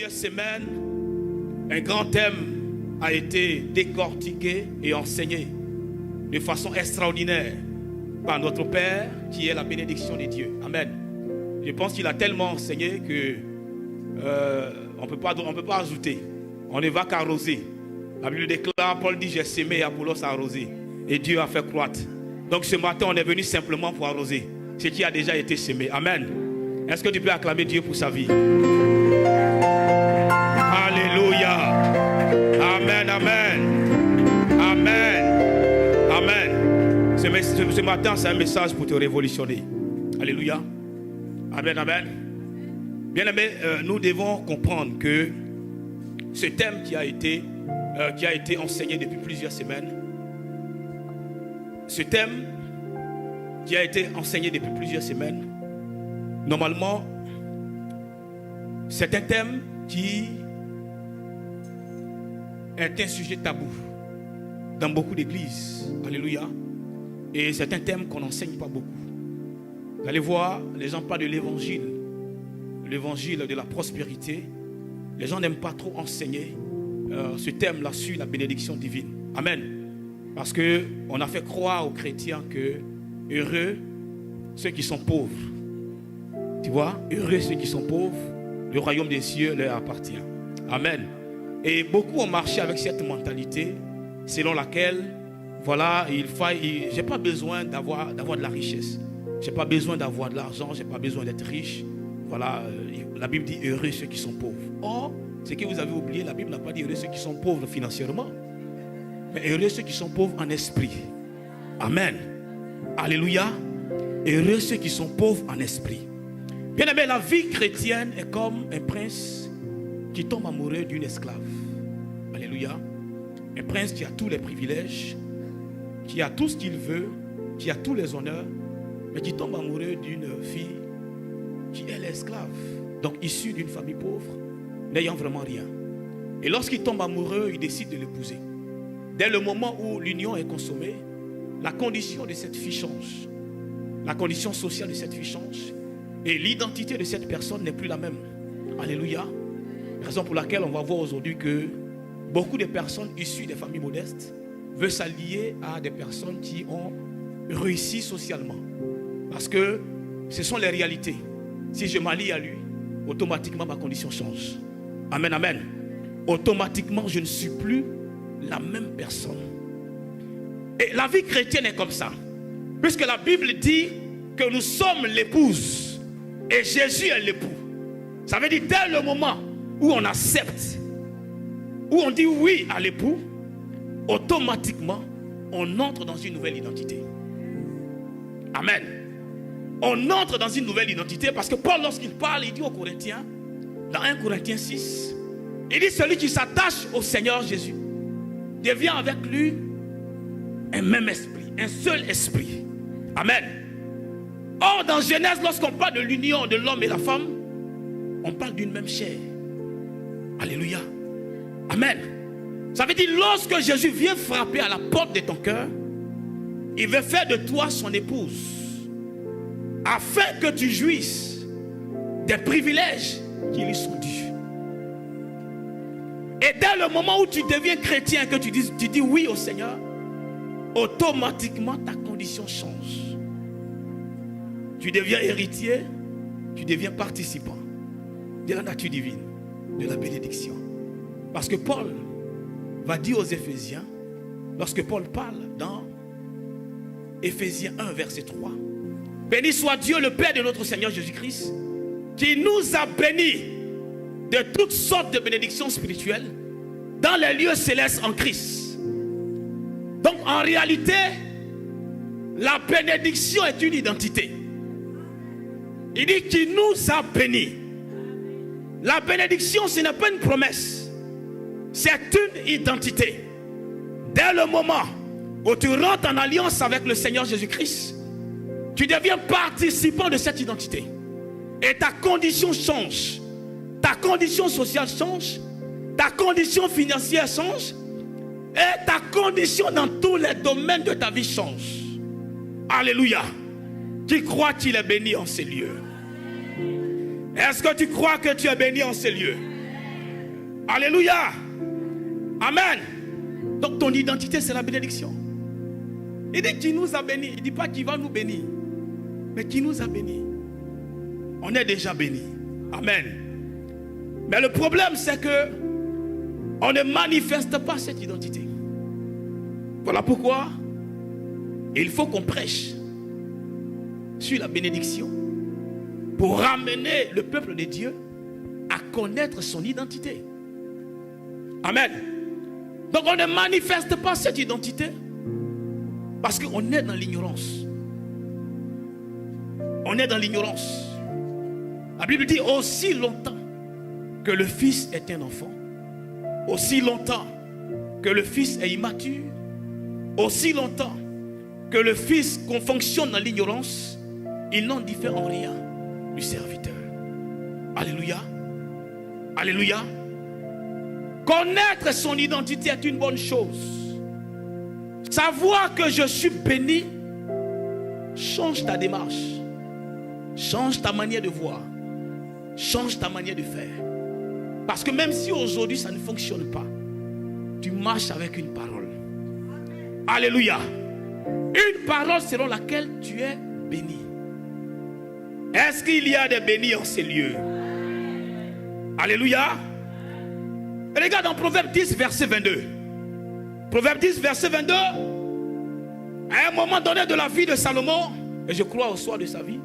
plusieurs semaines, un grand thème a été décortiqué et enseigné de façon extraordinaire par notre Père qui est la bénédiction de Dieu. Amen. Je pense qu'il a tellement enseigné que on ne peut pas ajouter. On ne va qu'arroser. La Bible déclare, Paul dit, j'ai sémé et Apollos a arrosé. Et Dieu a fait croître. Donc ce matin, on est venu simplement pour arroser ce qui a déjà été semé. Amen. Est-ce que tu peux acclamer Dieu pour sa vie? Alléluia. Amen, amen. Amen. Amen. Ce matin, c'est un message pour te révolutionner. Alléluia. Amen, amen. Bien aimé, nous devons comprendre que ce thème qui a été enseigné depuis plusieurs semaines, ce thème qui a été enseigné depuis plusieurs semaines, normalement, c'est un thème qui est un sujet tabou dans beaucoup d'églises. Alléluia. Et c'est un thème qu'on n'enseigne pas beaucoup. Vous allez voir, les gens parlent de l'évangile de la prospérité. Les gens n'aiment pas trop enseigner ce thème-là sur la bénédiction divine. Amen. Parce qu'on a fait croire aux chrétiens que heureux ceux qui sont pauvres. Tu vois, heureux ceux qui sont pauvres, le royaume des cieux leur appartient. Amen. Et beaucoup ont marché avec cette mentalité selon laquelle, voilà, j'ai pas besoin d'avoir de la richesse. J'ai pas besoin d'avoir de l'argent, j'ai pas besoin d'être riche. Voilà, la Bible dit heureux ceux qui sont pauvres. Or, ce que vous avez oublié, la Bible n'a pas dit heureux ceux qui sont pauvres financièrement, mais heureux ceux qui sont pauvres en esprit. Amen. Alléluia. Heureux ceux qui sont pauvres en esprit. Bien aimé, la vie chrétienne est comme un prince qui tombe amoureux d'une esclave. Alléluia. Un prince qui a tous les privilèges, qui a tout ce qu'il veut, qui a tous les honneurs, mais qui tombe amoureux d'une fille qui est l'esclave, donc issue d'une famille pauvre, n'ayant vraiment rien. Et lorsqu'il tombe amoureux, il décide de l'épouser. Dès le moment où l'union est consommée, la condition de cette fille change. La condition sociale de cette fille change. Et l'identité de cette personne n'est plus la même. Alléluia. Raison pour laquelle on va voir aujourd'hui que beaucoup de personnes issues des familles modestes veulent s'allier à des personnes qui ont réussi socialement. Parce que ce sont les réalités. Si je m'allie à lui, automatiquement ma condition change. Amen, amen. Automatiquement, je ne suis plus la même personne. Et la vie chrétienne est comme ça. Puisque la Bible dit que nous sommes l'épouse et Jésus est l'époux. Ça veut dire dès le moment où on accepte, où on dit oui à l'époux, automatiquement, on entre dans une nouvelle identité. Amen. On entre dans une nouvelle identité parce que Paul, lorsqu'il parle, il dit aux Corinthiens, dans 1 Corinthiens 6, il dit celui qui s'attache au Seigneur Jésus devient avec lui un même esprit, un seul esprit. Amen. Or, dans Genèse, lorsqu'on parle de l'union de l'homme et la femme, on parle d'une même chair. Alléluia. Amen. Ça veut dire, lorsque Jésus vient frapper à la porte de ton cœur, il veut faire de toi son épouse, afin que tu jouisses des privilèges qui lui sont dus. Et dès le moment où tu deviens chrétien, que tu dis oui au Seigneur, automatiquement ta condition change. Tu deviens héritier, tu deviens participant de la nature divine, de la bénédiction. Parce que Paul va dire aux Éphésiens, lorsque Paul parle dans Éphésiens 1 verset 3, béni soit Dieu le Père de notre Seigneur Jésus-Christ, qui nous a bénis de toutes sortes de bénédictions spirituelles dans les lieux célestes en Christ. Donc en réalité, la bénédiction est une identité. Il dit qu'il nous a bénis. La bénédiction, ce n'est pas une promesse, c'est une identité. Dès le moment où tu rentres en alliance avec le Seigneur Jésus-Christ, tu deviens participant de cette identité. Et ta condition change. Ta condition sociale change. Ta condition financière change. Et ta condition dans tous les domaines de ta vie change. Alléluia. Qui croit qu'il est béni en ces lieux? Est-ce que tu crois que tu es béni en ces lieux? Alléluia. Amen. Donc ton identité, c'est la bénédiction. Il dit qui nous a bénis. Il ne dit pas qui va nous bénir, mais qui nous a bénis. On est déjà bénis. Amen. Mais le problème, c'est que on ne manifeste pas cette identité. Voilà pourquoi il faut qu'on prêche sur la bénédiction pour ramener le peuple de Dieu à connaître son identité. Amen. Donc on ne manifeste pas cette identité parce qu'on est dans l'ignorance. On est dans l'ignorance. La Bible dit aussi longtemps que le Fils est un enfant, aussi longtemps que le Fils est immature, aussi longtemps que le Fils qu'on fonctionne dans l'ignorance, il n'en diffère en rien du serviteur. Alléluia. Alléluia. Connaître son identité est une bonne chose. Savoir que je suis béni change ta démarche, change ta manière de voir, change ta manière de faire. Parce que même si aujourd'hui ça ne fonctionne pas, tu marches avec une parole. Alléluia. Une parole selon laquelle tu es béni. Est-ce qu'il y a des bénis en ces lieux? Alléluia. Regarde dans Proverbe 10, verset 22. Proverbe 10, verset 22. À un moment donné de la vie de Salomon, et je crois au soir de sa vie,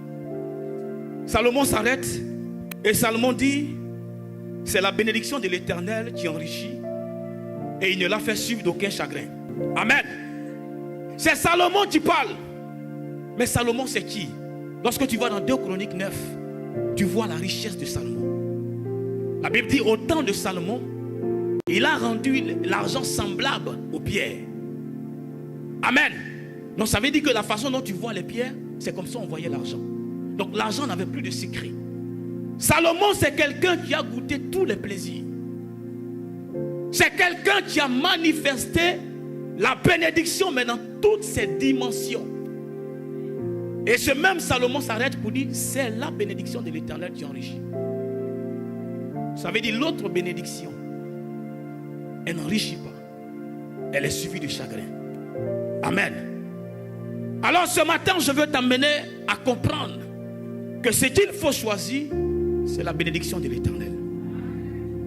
Salomon s'arrête et Salomon dit: c'est la bénédiction de l'Éternel qui enrichit et il ne l'a fait suivre d'aucun chagrin. Amen. C'est Salomon qui parle. Mais Salomon c'est qui? Lorsque tu vas dans 2 Chroniques 9, tu vois la richesse de Salomon. La Bible dit au temps de Salomon, il a rendu l'argent semblable aux pierres. Amen. Donc ça veut dire que la façon dont tu vois les pierres, c'est comme ça on voyait l'argent. Donc l'argent n'avait plus de secret. Salomon c'est quelqu'un qui a goûté tous les plaisirs. C'est quelqu'un qui a manifesté la bénédiction mais dans toutes ses dimensions. Et ce même Salomon s'arrête pour dire: c'est la bénédiction de l'Éternel qui enrichit. Ça veut dire l'autre bénédiction, elle n'enrichit pas, elle est suivie de chagrin. Amen. Alors ce matin je veux t'amener à comprendre que ce qu'il faut choisir, c'est la bénédiction de l'Éternel.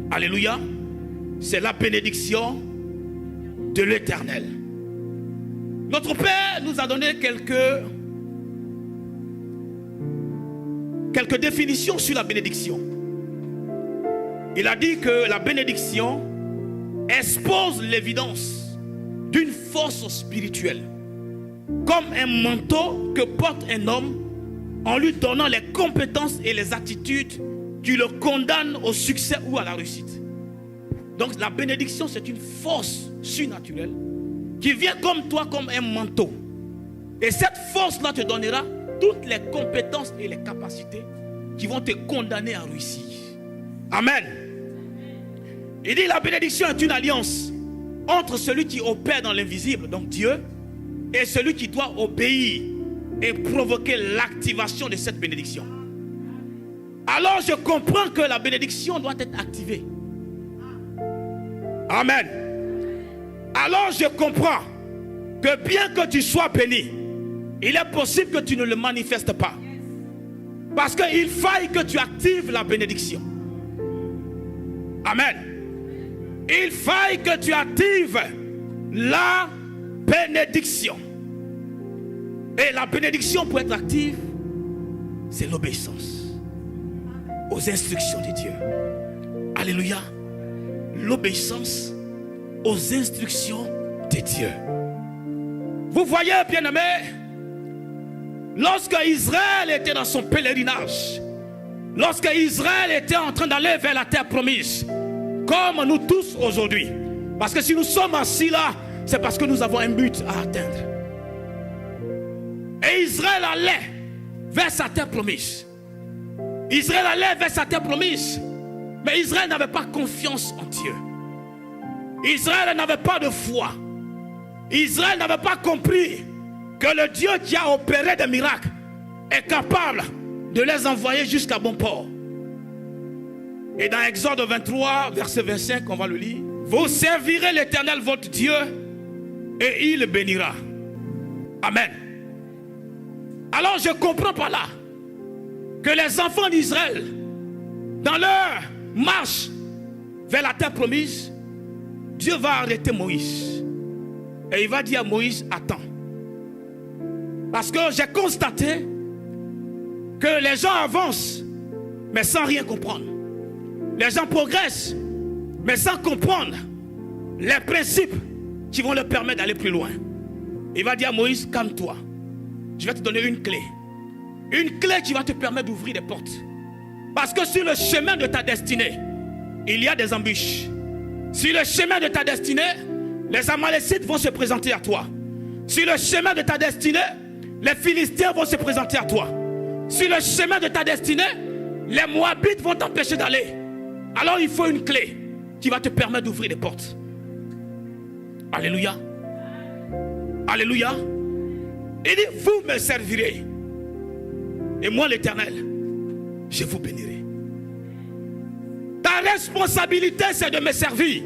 Alléluia. C'est la bénédiction de l'Éternel. Notre Père nous a donné quelques définitions sur la bénédiction. Il a dit que la bénédiction expose l'évidence d'une force spirituelle, comme un manteau que porte un homme en lui donnant les compétences et les attitudes qui le condamnent au succès ou à la réussite. Donc la bénédiction, c'est une force surnaturelle qui vient comme toi, comme un manteau. Et cette force-là te donnera toutes les compétences et les capacités qui vont te condamner à réussir. Amen. Il dit la bénédiction est une alliance entre celui qui opère dans l'invisible, donc Dieu, et celui qui doit obéir et provoquer l'activation de cette bénédiction. Alors je comprends que la bénédiction doit être activée. Amen. Alors je comprends que bien que tu sois béni, il est possible que tu ne le manifestes pas. Parce qu'il faille que tu actives la bénédiction. Amen. Il faille que tu actives la bénédiction. Et la bénédiction pour être active, c'est l'obéissance aux instructions de Dieu. Alléluia. L'obéissance aux instructions de Dieu. Vous voyez, bien-aimés, lorsque Israël était dans son pèlerinage, lorsque Israël était en train d'aller vers la terre promise, comme nous tous aujourd'hui, parce que si nous sommes assis là, c'est parce que nous avons un but à atteindre. Et Israël allait vers sa terre promise. Israël allait vers sa terre promise. Mais Israël n'avait pas confiance en Dieu. Israël n'avait pas de foi. Israël n'avait pas compris que le Dieu qui a opéré des miracles est capable de les envoyer jusqu'à bon port. Et dans Exode 23, verset 25, on va le lire. Vous servirez l'Éternel votre Dieu et il bénira. Amen. Alors je comprends par là que les enfants d'Israël, dans leur marche vers la terre promise, Dieu va arrêter Moïse. Et il va dire à Moïse, attends. Parce que j'ai constaté que les gens avancent, mais sans rien comprendre. Les gens progressent, mais sans comprendre les principes qui vont leur permettre d'aller plus loin. Il va dire à Moïse, calme-toi. Je vais te donner une clé. Une clé qui va te permettre d'ouvrir des portes. Parce que sur le chemin de ta destinée, il y a des embûches. Sur le chemin de ta destinée, les Amalécites vont se présenter à toi. Sur le chemin de ta destinée, les Philistins vont se présenter à toi. Sur le chemin de ta destinée, les Moabites vont t'empêcher d'aller. Alors il faut une clé qui va te permettre d'ouvrir des portes. Alléluia. Alléluia. Il dit, vous me servirez. Et moi l'Éternel, je vous bénirai. Ta responsabilité, c'est de me servir.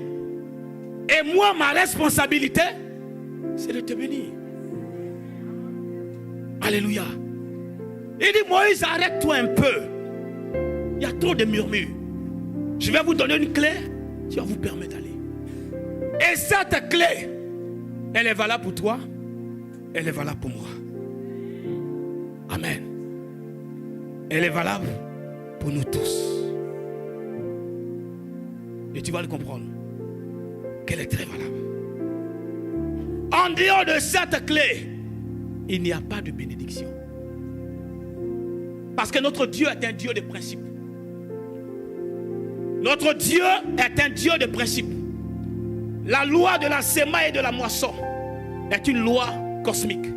Et moi, ma responsabilité, c'est de te bénir. Alléluia. Il dit, Moïse, arrête-toi un peu. Il y a trop de murmures. Je vais vous donner une clé qui va vous permettre d'aller. Et cette clé, elle est valable pour toi. Elle est valable pour moi. Amen. Elle est valable pour nous tous. Et tu vas le comprendre. Qu'elle est très valable. En dehors de cette clé, il n'y a pas de bénédiction. Parce que notre Dieu est un Dieu de principes. Notre Dieu est un Dieu de principes. La loi de la semaille et de la moisson est une loi cosmique.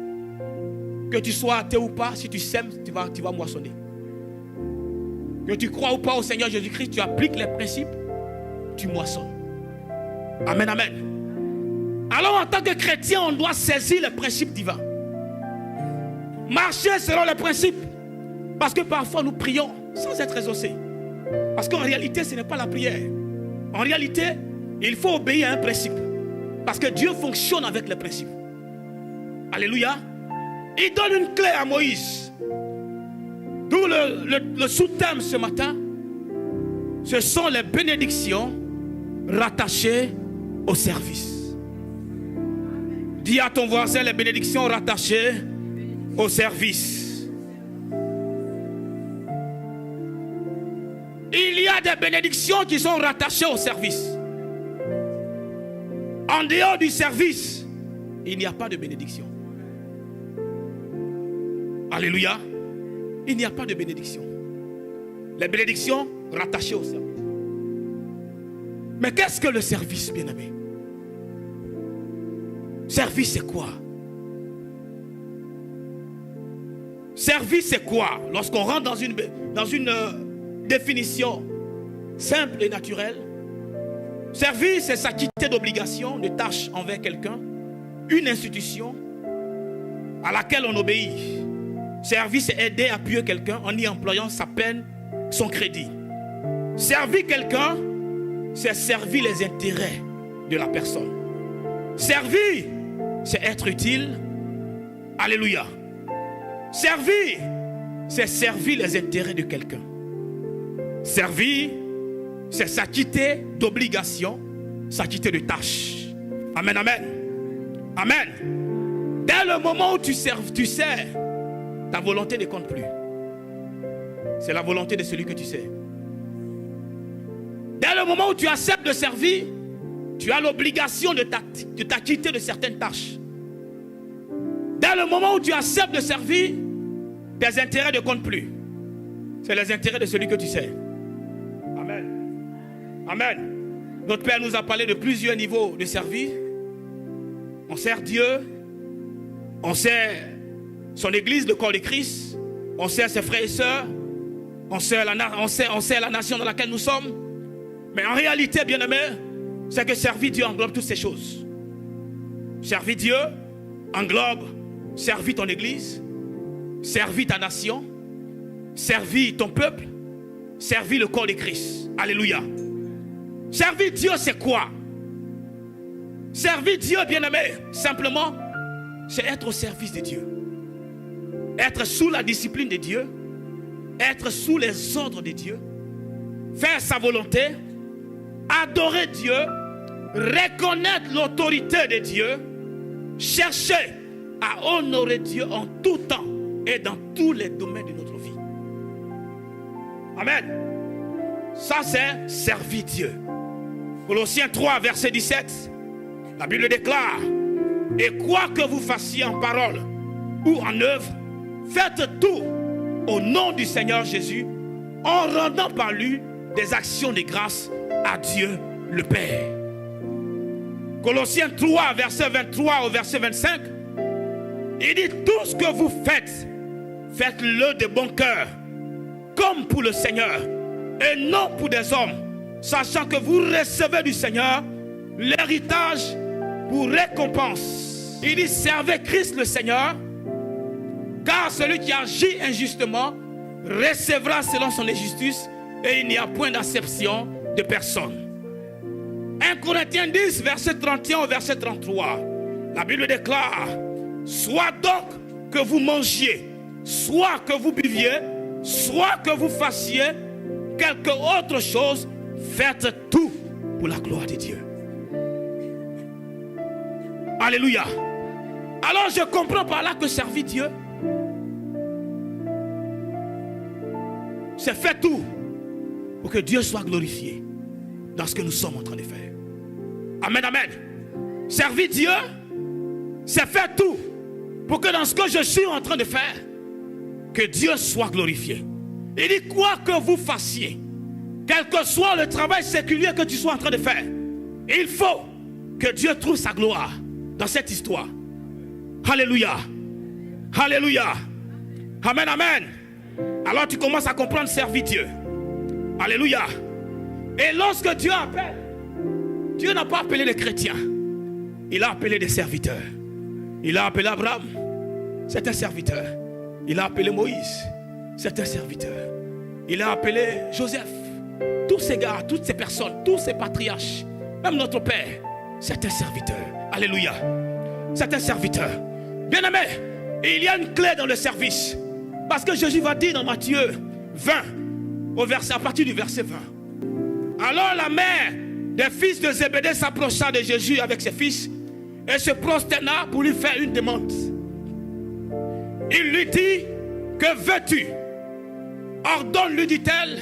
Que tu sois athée ou pas, si tu sèmes, tu vas moissonner. Que tu crois ou pas au Seigneur Jésus-Christ, tu appliques les principes, tu moissonnes. Amen, amen. Alors en tant que chrétien, on doit saisir les principes divins. Marcher selon les principes. Parce que parfois nous prions sans être exaucés. Parce qu'en réalité, ce n'est pas la prière. En réalité, il faut obéir à un principe. Parce que Dieu fonctionne avec les principes. Alléluia. Il donne une clé à Moïse. D'où le sous-thème ce matin. Ce sont les bénédictions rattachées au service. Dis à ton voisin les bénédictions rattachées au service. Il y a des bénédictions qui sont rattachées au service. En dehors du service, il n'y a pas de bénédiction. Alléluia. Il n'y a pas de bénédiction. Les bénédictions rattachées au service. Mais qu'est-ce que le service, bien-aimé? Service, c'est quoi? Service, c'est quoi? Lorsqu'on rentre dans une définition simple et naturelle, service, c'est s'acquitter d'obligations, de tâches envers quelqu'un, une institution à laquelle on obéit. Service, c'est aider, appuyer quelqu'un en y employant sa peine, son crédit. Servir quelqu'un, c'est servir les intérêts de la personne. Servir, c'est être utile. Alléluia. Servir, c'est servir les intérêts de quelqu'un. Servir, c'est s'acquitter d'obligations, s'acquitter de tâches. Amen, amen. Amen. Dès le moment où tu sers, ta volonté ne compte plus. C'est la volonté de celui que tu sers. Dès le moment où tu acceptes de servir, tu as l'obligation de t'acquitter de certaines tâches. Dès le moment où tu acceptes de servir, tes intérêts ne comptent plus. C'est les intérêts de celui que tu sers. Amen. Amen. Notre Père nous a parlé de plusieurs niveaux de servir. On sert Dieu. On sert son église, le corps de Christ. On sert ses frères et sœurs. On sert la nation dans laquelle nous sommes. Mais en réalité, bien-aimé, c'est que servir Dieu englobe toutes ces choses. Servir Dieu englobe servir ton église, servir ta nation, servir ton peuple, servir le corps de Christ. Alléluia. Servir Dieu, c'est quoi? Servir Dieu, bien-aimé, simplement, c'est être au service de Dieu. Être sous la discipline de Dieu. Être sous les ordres de Dieu. Faire sa volonté. Adorer Dieu. Reconnaître l'autorité de Dieu. Chercher à honorer Dieu en tout temps et dans tous les domaines de notre vie. Amen. Ça, c'est servir Dieu. Colossiens 3, verset 17. La Bible déclare: et quoi que vous fassiez en parole ou en œuvre, faites tout au nom du Seigneur Jésus, en rendant par lui des actions de grâce à Dieu le Père. Colossiens 3, verset 23 au verset 25. Il dit: tout ce que vous faites, faites-le de bon cœur, comme pour le Seigneur, et non pour des hommes, sachant que vous recevez du Seigneur l'héritage pour récompense. Il dit: servez Christ le Seigneur, car celui qui agit injustement recevra selon son injustice, et il n'y a point d'acception de personne. 1 Corinthiens 10, verset 31 au verset 33. La Bible déclare: soit donc que vous mangiez, soit que vous buviez, soit que vous fassiez quelque autre chose, faites tout pour la gloire de Dieu. Alléluia. Alors je comprends par là que servir Dieu, c'est faire tout pour que Dieu soit glorifié dans ce que nous sommes en train de faire. Amen, amen. Servir Dieu, c'est faire tout pour que dans ce que je suis en train de faire, que Dieu soit glorifié. Il dit: quoi que vous fassiez, quel que soit le travail séculier que tu sois en train de faire, il faut que Dieu trouve sa gloire dans cette histoire. Alléluia. Alléluia. Amen, amen. Alors tu commences à comprendre servir Dieu. Alléluia. Et lorsque Dieu appelle, Dieu n'a pas appelé les chrétiens. Il a appelé des serviteurs. Il a appelé Abraham. C'est un serviteur. Il a appelé Moïse. C'est un serviteur. Il a appelé Joseph. Tous ces gars, toutes ces personnes, tous ces patriarches, même notre Père, c'est un serviteur. Alléluia. C'est un serviteur. Bien-aimé, il y a une clé dans le service. Parce que Jésus va dire dans Matthieu 20, à partir du verset 20. Alors la mère des fils de Zébédée s'approcha de Jésus avec ses fils et se prosterna pour lui faire une demande. Il lui dit: que veux-tu? Ordonne, lui dit-elle,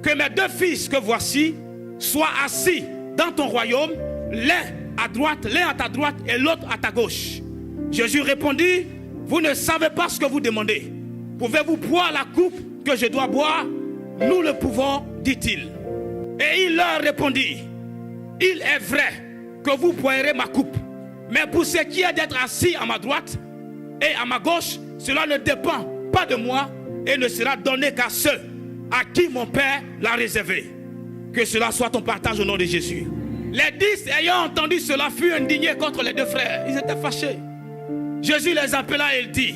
que mes deux fils que voici soient assis dans ton royaume, l'un à droite, l'un à ta droite et l'autre à ta gauche. Jésus répondit: vous ne savez pas ce que vous demandez. Pouvez-vous boire la coupe que je dois boire? Nous le pouvons, dit-il. Et il leur répondit: il est vrai que vous boirez ma coupe, mais pour ce qui est d'être assis à ma droite et à ma gauche, cela ne dépend pas de moi et ne sera donné qu'à ceux à qui mon Père l'a réservé. Que cela soit ton partage au nom de Jésus. Les 10 ayant entendu cela furent indignés contre les deux frères. Ils étaient fâchés. Jésus les appela et il dit: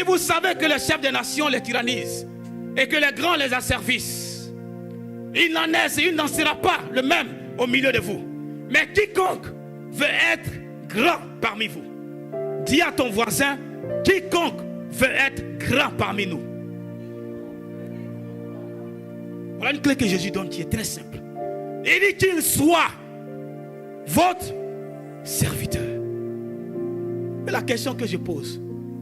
vous savez que le chef des nations les tyrannise et que les grands les asservissent. Il n'en est et il n'en sera pas le même au milieu de vous. Mais quiconque veut être grand parmi vous, dis à ton voisin: quiconque veut être grand parmi nous. Voilà une clé que Jésus donne qui est très simple. Il dit qu'il soit votre serviteur. Mais la question que je pose: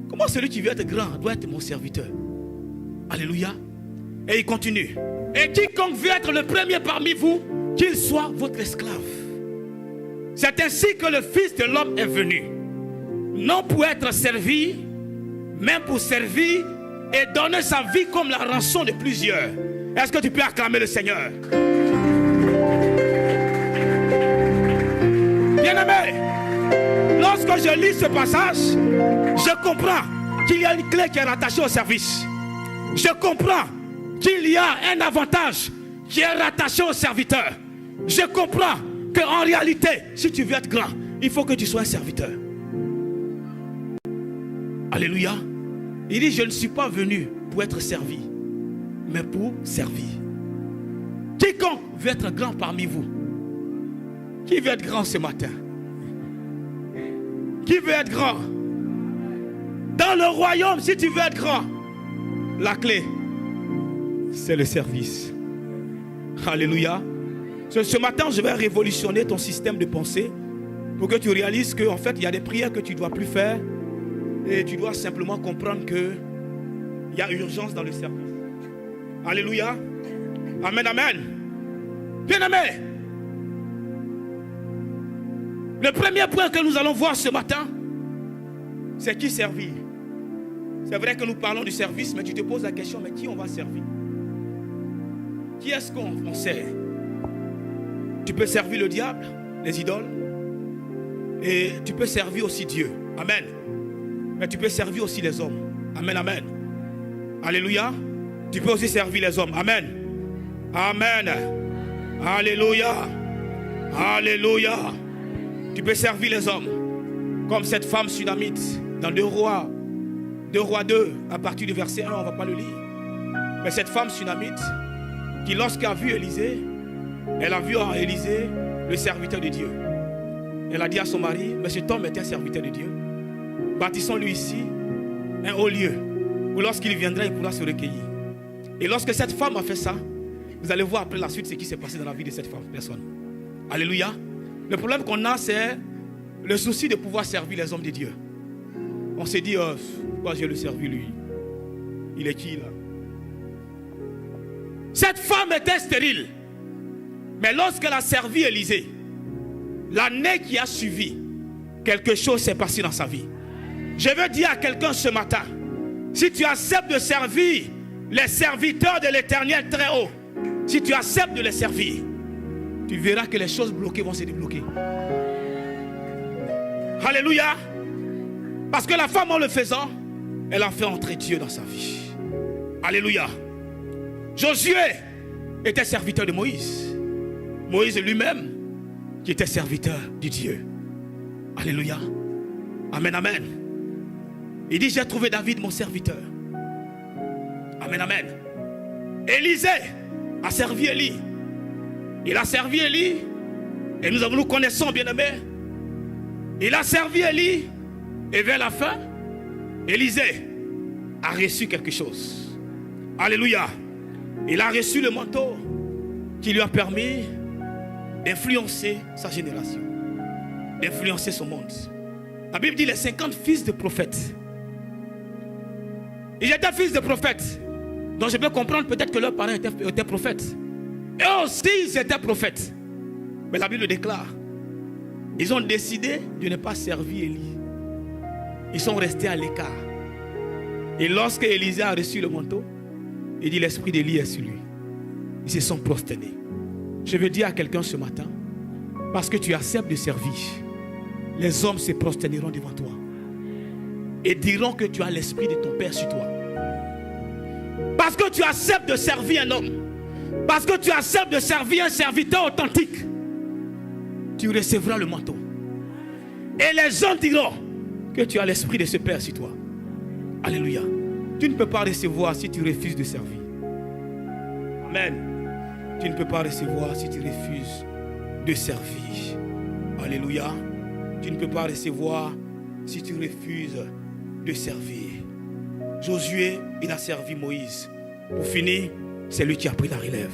comment celui qui veut être grand doit être mon serviteur? Alléluia. Et il continue: et quiconque veut être le premier parmi vous, qu'il soit votre esclave. C'est ainsi que le Fils de l'homme est venu, non pour être servi, mais pour servir et donner sa vie comme la rançon de plusieurs. Est-ce que tu peux acclamer le Seigneur? Bien-aimé, lorsque je lis ce passage, je comprends qu'il y a une clé qui est rattachée au service. Je comprends qu'il y a un avantage qui est rattaché au serviteur. Je comprends qu'en réalité, si tu veux être grand, il faut que tu sois un serviteur. Alléluia. Il dit: je ne suis pas venu pour être servi, mais pour servir. Quiconque veut être grand parmi vous. Qui veut être grand ce matin? Qui veut être grand? Dans le royaume, si tu veux être grand, la clé, c'est le service. Alléluia. Ce matin, je vais révolutionner ton système de pensée pour que tu réalises qu'en fait, il y a des prières que tu ne dois plus faire et tu dois simplement comprendre qu'il y a urgence dans le service. Alléluia. Amen, amen. Bien-aimés, le premier point que nous allons voir ce matin, c'est qui servir. C'est vrai que nous parlons du service, mais tu te poses la question, mais qui on va servir? Qui est-ce qu'on sert? Tu peux servir le diable, les idoles, et tu peux servir aussi Dieu. Amen. Mais tu peux servir aussi les hommes. Amen, amen. Alléluia. Tu peux aussi servir les hommes. Amen. Amen. Alléluia. Alléluia. Tu peux servir les hommes. Comme cette femme sunamite dans 2 Rois 2, à partir du verset 1, on ne va pas le lire. Mais cette femme sunamite, qui lorsqu'elle a vu Élisée, elle a vu en Élisée le serviteur de Dieu. Elle a dit à son mari, mais cet homme est un serviteur de Dieu. Bâtissons-lui ici un haut lieu où lorsqu'il viendra, il pourra se recueillir. Et lorsque cette femme a fait ça, vous allez voir après la suite ce qui s'est passé dans la vie de cette femme. Personne. Alléluia. Le problème qu'on a, c'est le souci de pouvoir servir les hommes de Dieu. On s'est dit, pourquoi je le servi lui? Il est qui là? Cette femme était stérile. Mais lorsqu'elle a servi Élisée, l'année qui a suivi, quelque chose s'est passé dans sa vie. Je veux dire à quelqu'un ce matin, si tu acceptes de servir les serviteurs de l'Éternel très haut, si tu acceptes de les servir, tu verras que les choses bloquées vont se débloquer. Alléluia. Parce que la femme, en le faisant, elle a fait entrer Dieu dans sa vie. Alléluia. Josué était serviteur de Moïse. Moïse lui-même qui était serviteur de Dieu. Alléluia. Amen, amen. Il dit, j'ai trouvé David mon serviteur. Amen, amen. Élisée a servi Élie. Il a servi Élie. Et nous connaissons bien aimé. Il a servi Élie. Et vers la fin, Élisée a reçu quelque chose. Alléluia. Il a reçu le manteau qui lui a permis d'influencer sa génération, d'influencer son monde. La Bible dit les 50 fils de prophètes. Ils étaient fils de prophètes. Donc je peux comprendre peut-être que leurs parents étaient prophètes. Et aussi ils étaient prophètes. Mais la Bible déclare, ils ont décidé de ne pas servir Élie. Ils sont restés à l'écart. Et lorsque Élisée a reçu le manteau, il dit l'esprit d'Élie est sur lui. Ils se sont prosternés. Je veux dire à quelqu'un ce matin, parce que tu acceptes de servir, les hommes se prosterneront devant toi et diront que tu as l'esprit de ton Père sur toi. Parce que tu acceptes de servir un homme, parce que tu acceptes de servir un serviteur authentique, tu recevras le manteau. Et les gens diront que tu as l'esprit de ce Père sur toi. Alléluia. Tu ne peux pas recevoir si tu refuses de servir. Amen. Tu ne peux pas recevoir si tu refuses de servir. Alléluia. Tu ne peux pas recevoir si tu refuses de servir. Josué, il a servi Moïse. Pour finir, c'est lui qui a pris la relève.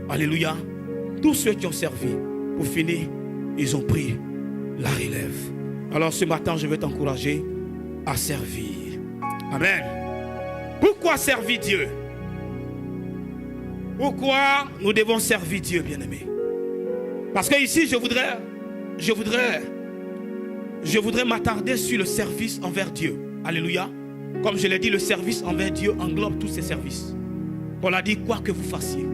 Alléluia. Tous ceux qui ont servi, pour finir, ils ont pris la relève. Alors ce matin, je vais t'encourager à servir. Amen. Pourquoi servir Dieu? Pourquoi nous devons servir Dieu, bien-aimés? Parce que ici, je voudrais m'attarder sur le service envers Dieu. Alléluia. Comme je l'ai dit, le service envers Dieu englobe tous ces services. On a dit quoi que vous fassiez,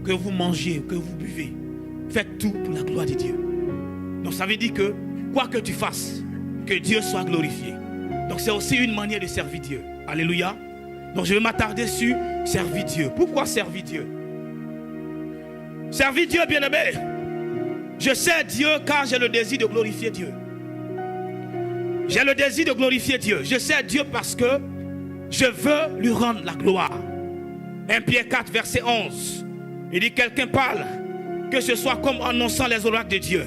que vous mangez, que vous buvez, faites tout pour la gloire de Dieu. Donc ça veut dire que quoi que tu fasses, que Dieu soit glorifié. Donc c'est aussi une manière de servir Dieu. Alléluia. Donc je vais m'attarder sur servir Dieu. Pourquoi servir Dieu? Servir Dieu, bien-aimé. Je sers Dieu car j'ai le désir de glorifier Dieu. J'ai le désir de glorifier Dieu. Je sers Dieu parce que je veux lui rendre la gloire. 1 Pierre 4, verset 11. Il dit, quelqu'un parle, que ce soit comme annonçant les oracles de Dieu.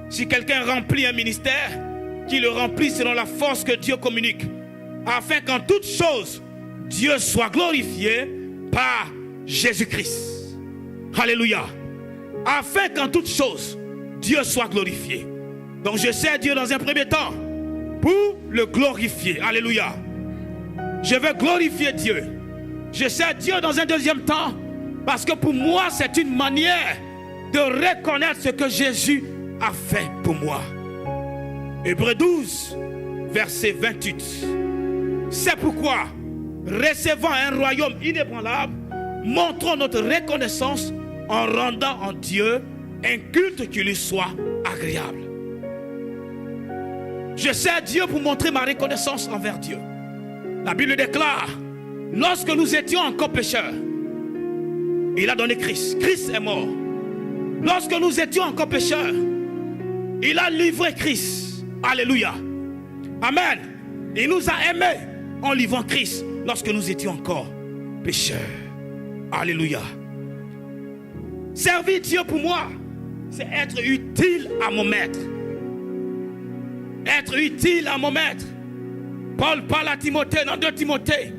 Si quelqu'un remplit un ministère, qu'il le remplisse selon la force que Dieu communique, afin qu'en toutes choses, Dieu soit glorifié par Jésus-Christ. Alléluia. Afin qu'en toutes choses, Dieu soit glorifié. Donc je sers Dieu dans un premier temps pour le glorifier. Alléluia. Je veux glorifier Dieu. Je sers Dieu dans un deuxième temps parce que pour moi, c'est une manière de reconnaître ce que Jésus a fait pour moi. Hébreux 12, verset 28. C'est pourquoi, recevant un royaume inébranlable, montrons notre reconnaissance en rendant en Dieu un culte qui lui soit agréable. Je sers Dieu pour montrer ma reconnaissance envers Dieu. La Bible déclare, lorsque nous étions encore pécheurs, il a donné Christ. Christ est mort. Lorsque nous étions encore pécheurs, il a livré Christ. Alléluia. Amen. Il nous a aimés en livrant Christ lorsque nous étions encore pécheurs. Alléluia. Servir Dieu pour moi, c'est être utile à mon maître. Être utile à mon maître. Paul parle à Timothée dans 2 Timothée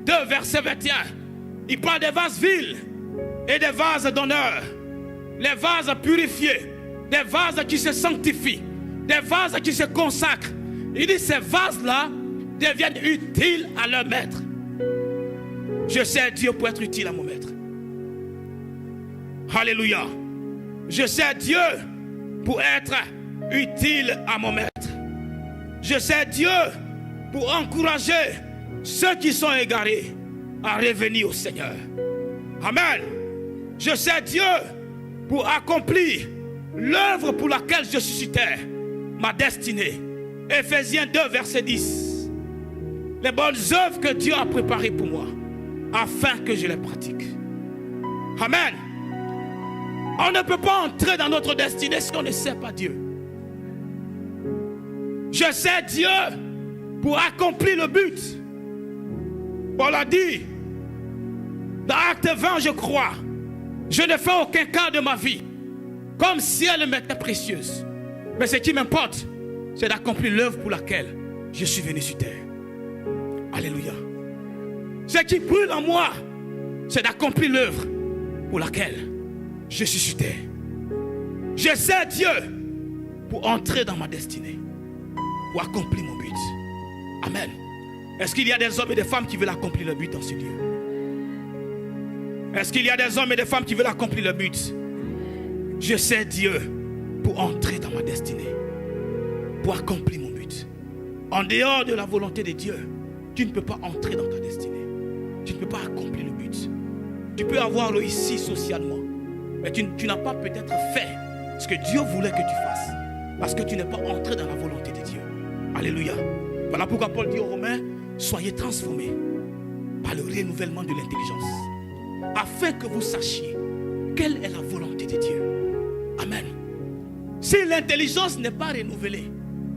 2 verset 21. Il parle des vases vils et des vases d'honneur. Les vases purifiés, des vases qui se sanctifient, des vases qui se consacrent. Il dit ces vases-là deviennent utiles à leur maître. Je sers Dieu pour être utile à mon maître. Alléluia. Je sers Dieu pour être utile à mon maître. Je sers Dieu pour encourager ceux qui sont égarés à revenir au Seigneur. Amen. Je sers Dieu pour accomplir l'œuvre pour laquelle je suis sur terre, ma destinée. Éphésiens 2, verset 10. Les bonnes œuvres que Dieu a préparées pour moi, afin que je les pratique. Amen. On ne peut pas entrer dans notre destinée si on ne sert pas Dieu. Je sers Dieu pour accomplir le but. Paul a dit, dans Acte 20, je crois, je ne fais aucun cas de ma vie, comme si elle m'était précieuse. Mais ce qui m'importe, c'est d'accomplir l'œuvre pour laquelle je suis venu sur terre. Alléluia. Ce qui brûle en moi, c'est d'accomplir l'œuvre pour laquelle je suis sur terre. Je sers Dieu pour entrer dans ma destinée, pour accomplir mon but. Amen. Est-ce qu'il y a des hommes et des femmes qui veulent accomplir le but dans ce lieu? Est-ce qu'il y a des hommes et des femmes qui veulent accomplir le but? Je sers Dieu pour entrer dans ma destinée, pour accomplir mon but. En dehors de la volonté de Dieu, tu ne peux pas entrer dans ta destinée. Tu ne peux pas accomplir le but. Tu peux avoir réussi socialement, mais tu n'as pas peut-être fait ce que Dieu voulait que tu fasses, parce que tu n'es pas entré dans la volonté de Dieu. Alléluia. Voilà pourquoi Paul dit aux Romains, soyez transformés par le renouvellement de l'intelligence, afin que vous sachiez quelle est la volonté de Dieu. Amen. Si l'intelligence n'est pas renouvelée,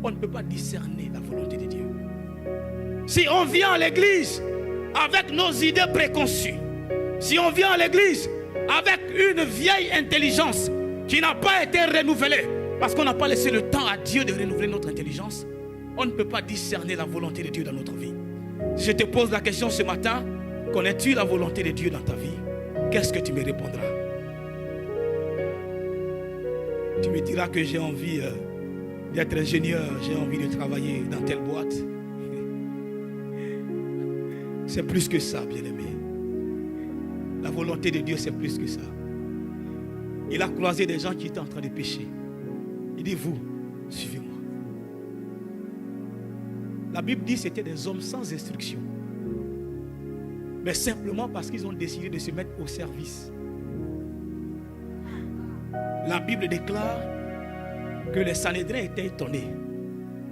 on ne peut pas discerner la volonté de Dieu. Si on vient à l'église avec nos idées préconçues, si on vient à l'église avec une vieille intelligence qui n'a pas été renouvelée, parce qu'on n'a pas laissé le temps à Dieu de renouveler notre intelligence, on ne peut pas discerner la volonté de Dieu dans notre vie. Si je te pose la question ce matin, connais-tu la volonté de Dieu dans ta vie? Qu'est-ce que tu me répondras? Tu me diras que j'ai envie d'être ingénieur, j'ai envie de travailler dans telle boîte. C'est plus que ça, bien-aimé. La volonté de Dieu, c'est plus que ça. Il a croisé des gens qui étaient en train de pécher. Il dit, vous, suivez-moi. La Bible dit que c'était des hommes sans instruction, mais simplement parce qu'ils ont décidé de se mettre au service. La Bible déclare que les Sanhédrins étaient étonnés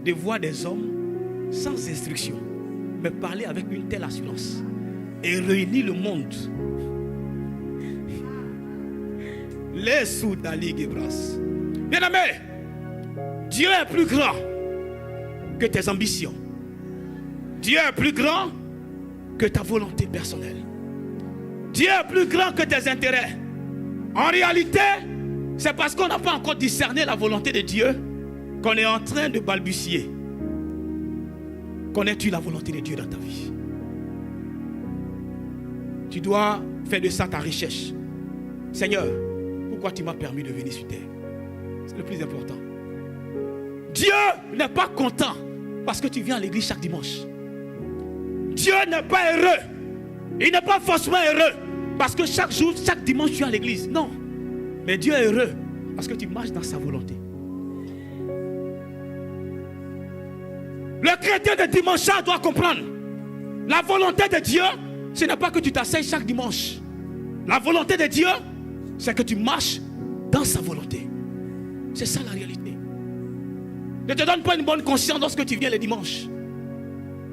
de voir des hommes sans instruction, mais parler avec une telle assurance et réunir le monde. Les Soudali Gebras. Bien-aimé, Dieu est plus grand que tes ambitions. Dieu est plus grand que ta volonté personnelle. Dieu est plus grand que tes intérêts. En réalité, c'est parce qu'on n'a pas encore discerné la volonté de Dieu qu'on est en train de balbutier. Connais-tu la volonté de Dieu dans ta vie? Tu dois faire de ça ta recherche. Seigneur, pourquoi tu m'as permis de venir sur terre? C'est le plus important. Dieu n'est pas content parce que tu viens à l'église chaque dimanche. Dieu n'est pas heureux. Il n'est pas forcément heureux parce que chaque jour, chaque dimanche, tu es à l'église. Non. Mais Dieu est heureux parce que tu marches dans sa volonté. Le chrétien de dimanche doit comprendre. La volonté de Dieu, ce n'est pas que tu t'asseyes chaque dimanche. La volonté de Dieu, c'est que tu marches dans sa volonté. C'est ça la réalité. Ne te donne pas une bonne conscience lorsque tu viens le dimanche.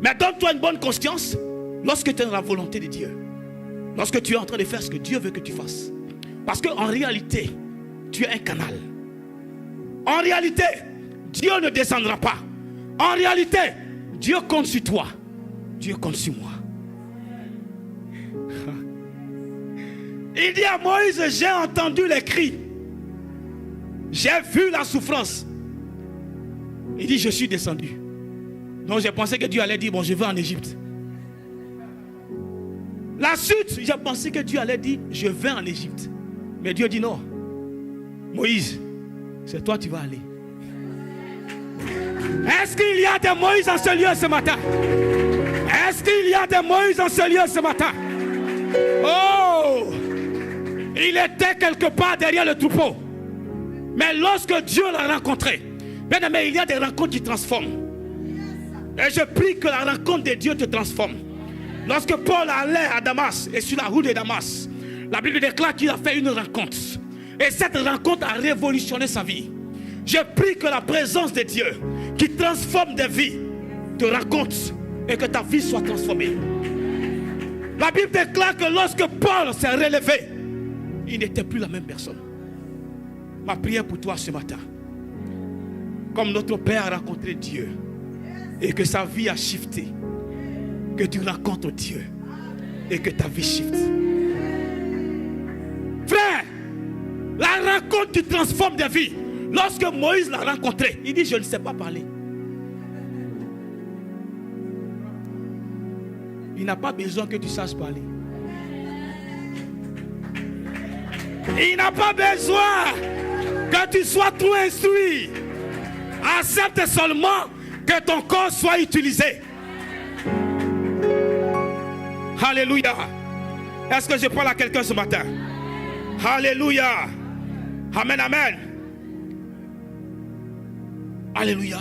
Mais donne-toi une bonne conscience lorsque tu es dans la volonté de Dieu. Lorsque tu es en train de faire ce que Dieu veut que tu fasses. Parce qu'en réalité, tu es un canal. En réalité, Dieu ne descendra pas. En réalité, Dieu compte sur toi. Dieu compte sur moi. Il dit à Moïse, j'ai entendu les cris. J'ai vu la souffrance. Il dit, je suis descendu. Donc j'ai pensé que Dieu allait dire, bon, je vais en Égypte. La suite, j'ai pensé que Dieu allait dire, je vais en Égypte. Mais Dieu dit non. Moïse, c'est toi qui vas aller. Est-ce qu'il y a des Moïse en ce lieu ce matin? Est-ce qu'il y a des Moïse en ce lieu ce matin? Oh! Il était quelque part derrière le troupeau. Mais lorsque Dieu l'a rencontré, bien aimé, il y a des rencontres qui transforment. Et je prie que la rencontre de Dieu te transforme. Lorsque Paul allait à Damas et sur la route de Damas, la Bible déclare qu'il a fait une rencontre. Et cette rencontre a révolutionné sa vie. Je prie que la présence de Dieu qui transforme des vies te rencontre et que ta vie soit transformée. La Bible déclare que lorsque Paul s'est relevé, il n'était plus la même personne. Ma prière pour toi ce matin, comme notre Père a rencontré Dieu et que sa vie a shifté, que tu rencontres Dieu et que ta vie shift. Frère, la rencontre qui transforme des vies. Lorsque Moïse l'a rencontré, il dit, je ne sais pas parler. Il n'a pas besoin que tu saches parler. Il n'a pas besoin que tu sois trop instruit. Accepte seulement que ton corps soit utilisé. Alléluia. Est-ce que je parle à quelqu'un ce matin? Alléluia. Amen, amen. Alléluia.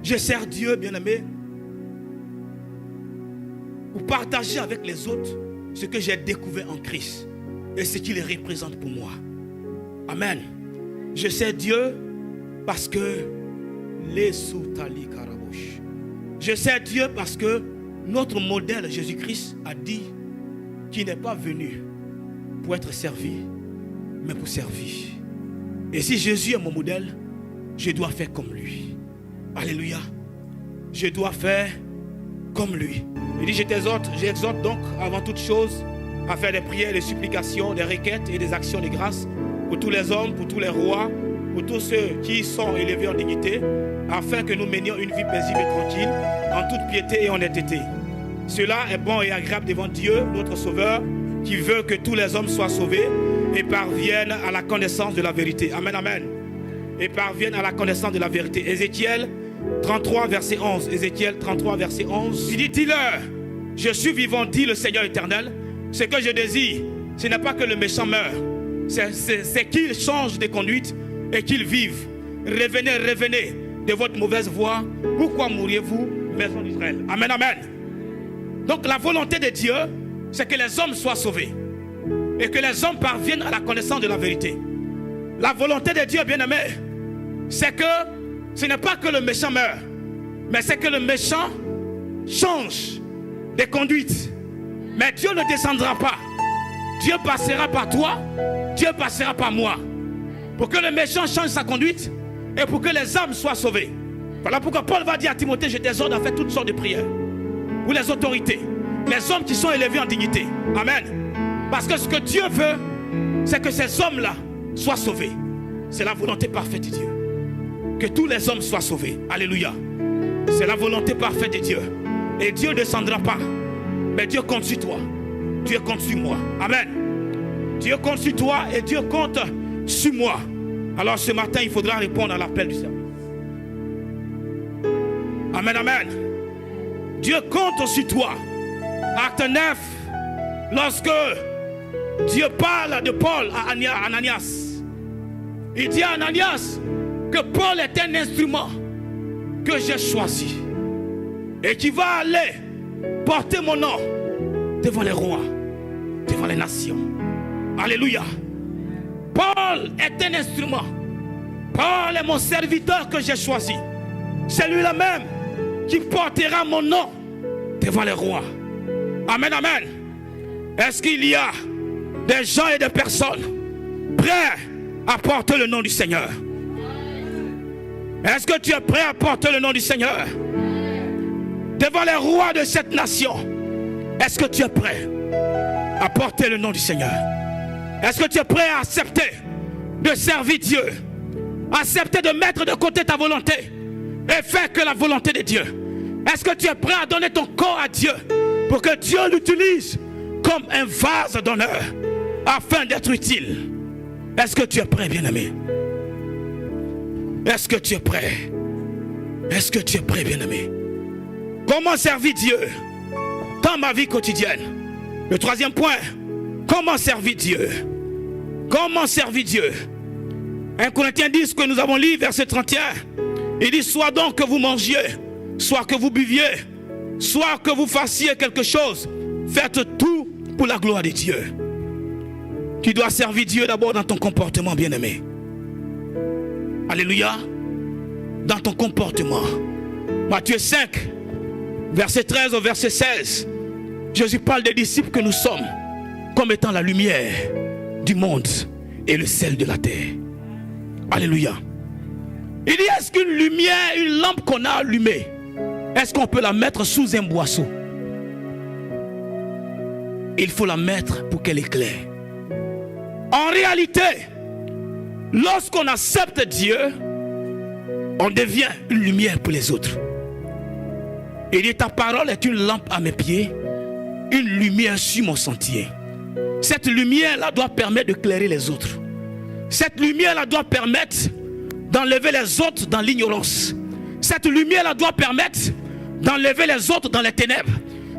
Je sers Dieu, bien-aimé, pour partager avec les autres ce que j'ai découvert en Christ et ce qu'il représente pour moi. Amen. Je sers Dieu parce que les soutali karabouche. Je sers Dieu parce que notre modèle Jésus-Christ a dit qu'il n'est pas venu pour être servi, mais pour servir. Et si Jésus est mon modèle, je dois faire comme lui. Alléluia. Je dois faire comme lui. Il dit, j'exhorte donc avant toute chose à faire des prières, des supplications, des requêtes et des actions de grâce pour tous les hommes, pour tous les rois, pour tous ceux qui sont élevés en dignité, afin que nous menions une vie paisible et tranquille, en toute piété et honnêteté. Cela est bon et agréable devant Dieu, notre Sauveur, qui veut que tous les hommes soient sauvés et parviennent à la connaissance de la vérité. Amen, amen. Et parviennent à la connaissance de la vérité. Ézéchiel 33, verset 11. Ézéchiel 33, verset 11. Il dit, dis-leur, je suis vivant, dit le Seigneur éternel. Ce que je désire, ce n'est pas que le méchant meure, c'est qu'il change de conduite et qu'il vive. Revenez, revenez de votre mauvaise voie. Pourquoi mourriez-vous, maison d'Israël? Amen, amen. Donc la volonté de Dieu, c'est que les hommes soient sauvés et que les hommes parviennent à la connaissance de la vérité. La volonté de Dieu, bien-aimé, c'est que ce n'est pas que le méchant meurt, mais c'est que le méchant change de conduite. Mais Dieu ne descendra pas. Dieu passera par toi, Dieu passera par moi. Pour que le méchant change sa conduite et pour que les âmes soient sauvées. Voilà pourquoi Paul va dire à Timothée, je t'exhorte à faire toutes sortes de prières pour les autorités, Les hommes qui sont élevés en dignité. Amen. Parce que ce que Dieu veut, c'est que ces hommes-là soient sauvés. C'est la volonté parfaite de Dieu. Que tous les hommes soient sauvés. Alléluia. C'est la volonté parfaite de Dieu. Et Dieu ne descendra pas. Mais Dieu compte sur toi. Dieu compte sur moi. Amen. Dieu compte sur toi et Dieu compte sur moi. Alors ce matin, il faudra répondre à l'appel du Seigneur. Amen, amen. Dieu compte sur toi. Acte 9, lorsque Dieu parle de Paul à Ananias, il dit à Ananias que Paul est un instrument que j'ai choisi et qui va aller porter mon nom devant les rois, devant les nations. Alléluia. Paul est un instrument. Paul est mon serviteur que j'ai choisi. C'est lui-là même qui portera mon nom devant les rois. Amen, amen. Est-ce qu'il y a des gens et des personnes prêts à porter le nom du Seigneur? Est-ce que tu es prêt à porter le nom du Seigneur devant les rois de cette nation? Est-ce que tu es prêt à porter le nom du Seigneur? Est-ce que tu es prêt à accepter de servir Dieu? Accepter de mettre de côté ta volonté et faire que la volonté de Dieu? Est-ce que tu es prêt à donner ton corps à Dieu pour que Dieu l'utilise comme un vase d'honneur afin d'être utile? Est-ce que tu es prêt, bien-aimé? Est-ce que tu es prêt? Est-ce que tu es prêt, bien-aimé? Comment servir Dieu dans ma vie quotidienne? Le troisième point, comment servir Dieu? Comment servir Dieu? 1 Corinthiens 10 que nous avons lu, verset 31. Il dit, soit donc que vous mangiez, soit que vous buviez, soit que vous fassiez quelque chose, faites tout pour la gloire de Dieu. Tu dois servir Dieu d'abord dans ton comportement, bien-aimé. Alléluia. Dans ton comportement. Matthieu 5, verset 13 au verset 16. Jésus parle des disciples que nous sommes comme étant la lumière du monde et le sel de la terre. Alléluia. Il dit, est-ce qu'une lumière, une lampe qu'on a allumée, est-ce qu'on peut la mettre sous un boisseau? Il faut la mettre pour qu'elle éclaire. En réalité, lorsqu'on accepte Dieu, on devient une lumière pour les autres. Il dit, ta parole est une lampe à mes pieds, une lumière sur mon sentier. Cette lumière-là doit permettre d'éclairer les autres. Cette lumière-là doit permettre d'enlever les autres dans l'ignorance. Cette lumière-là doit permettre d'enlever les autres dans les ténèbres.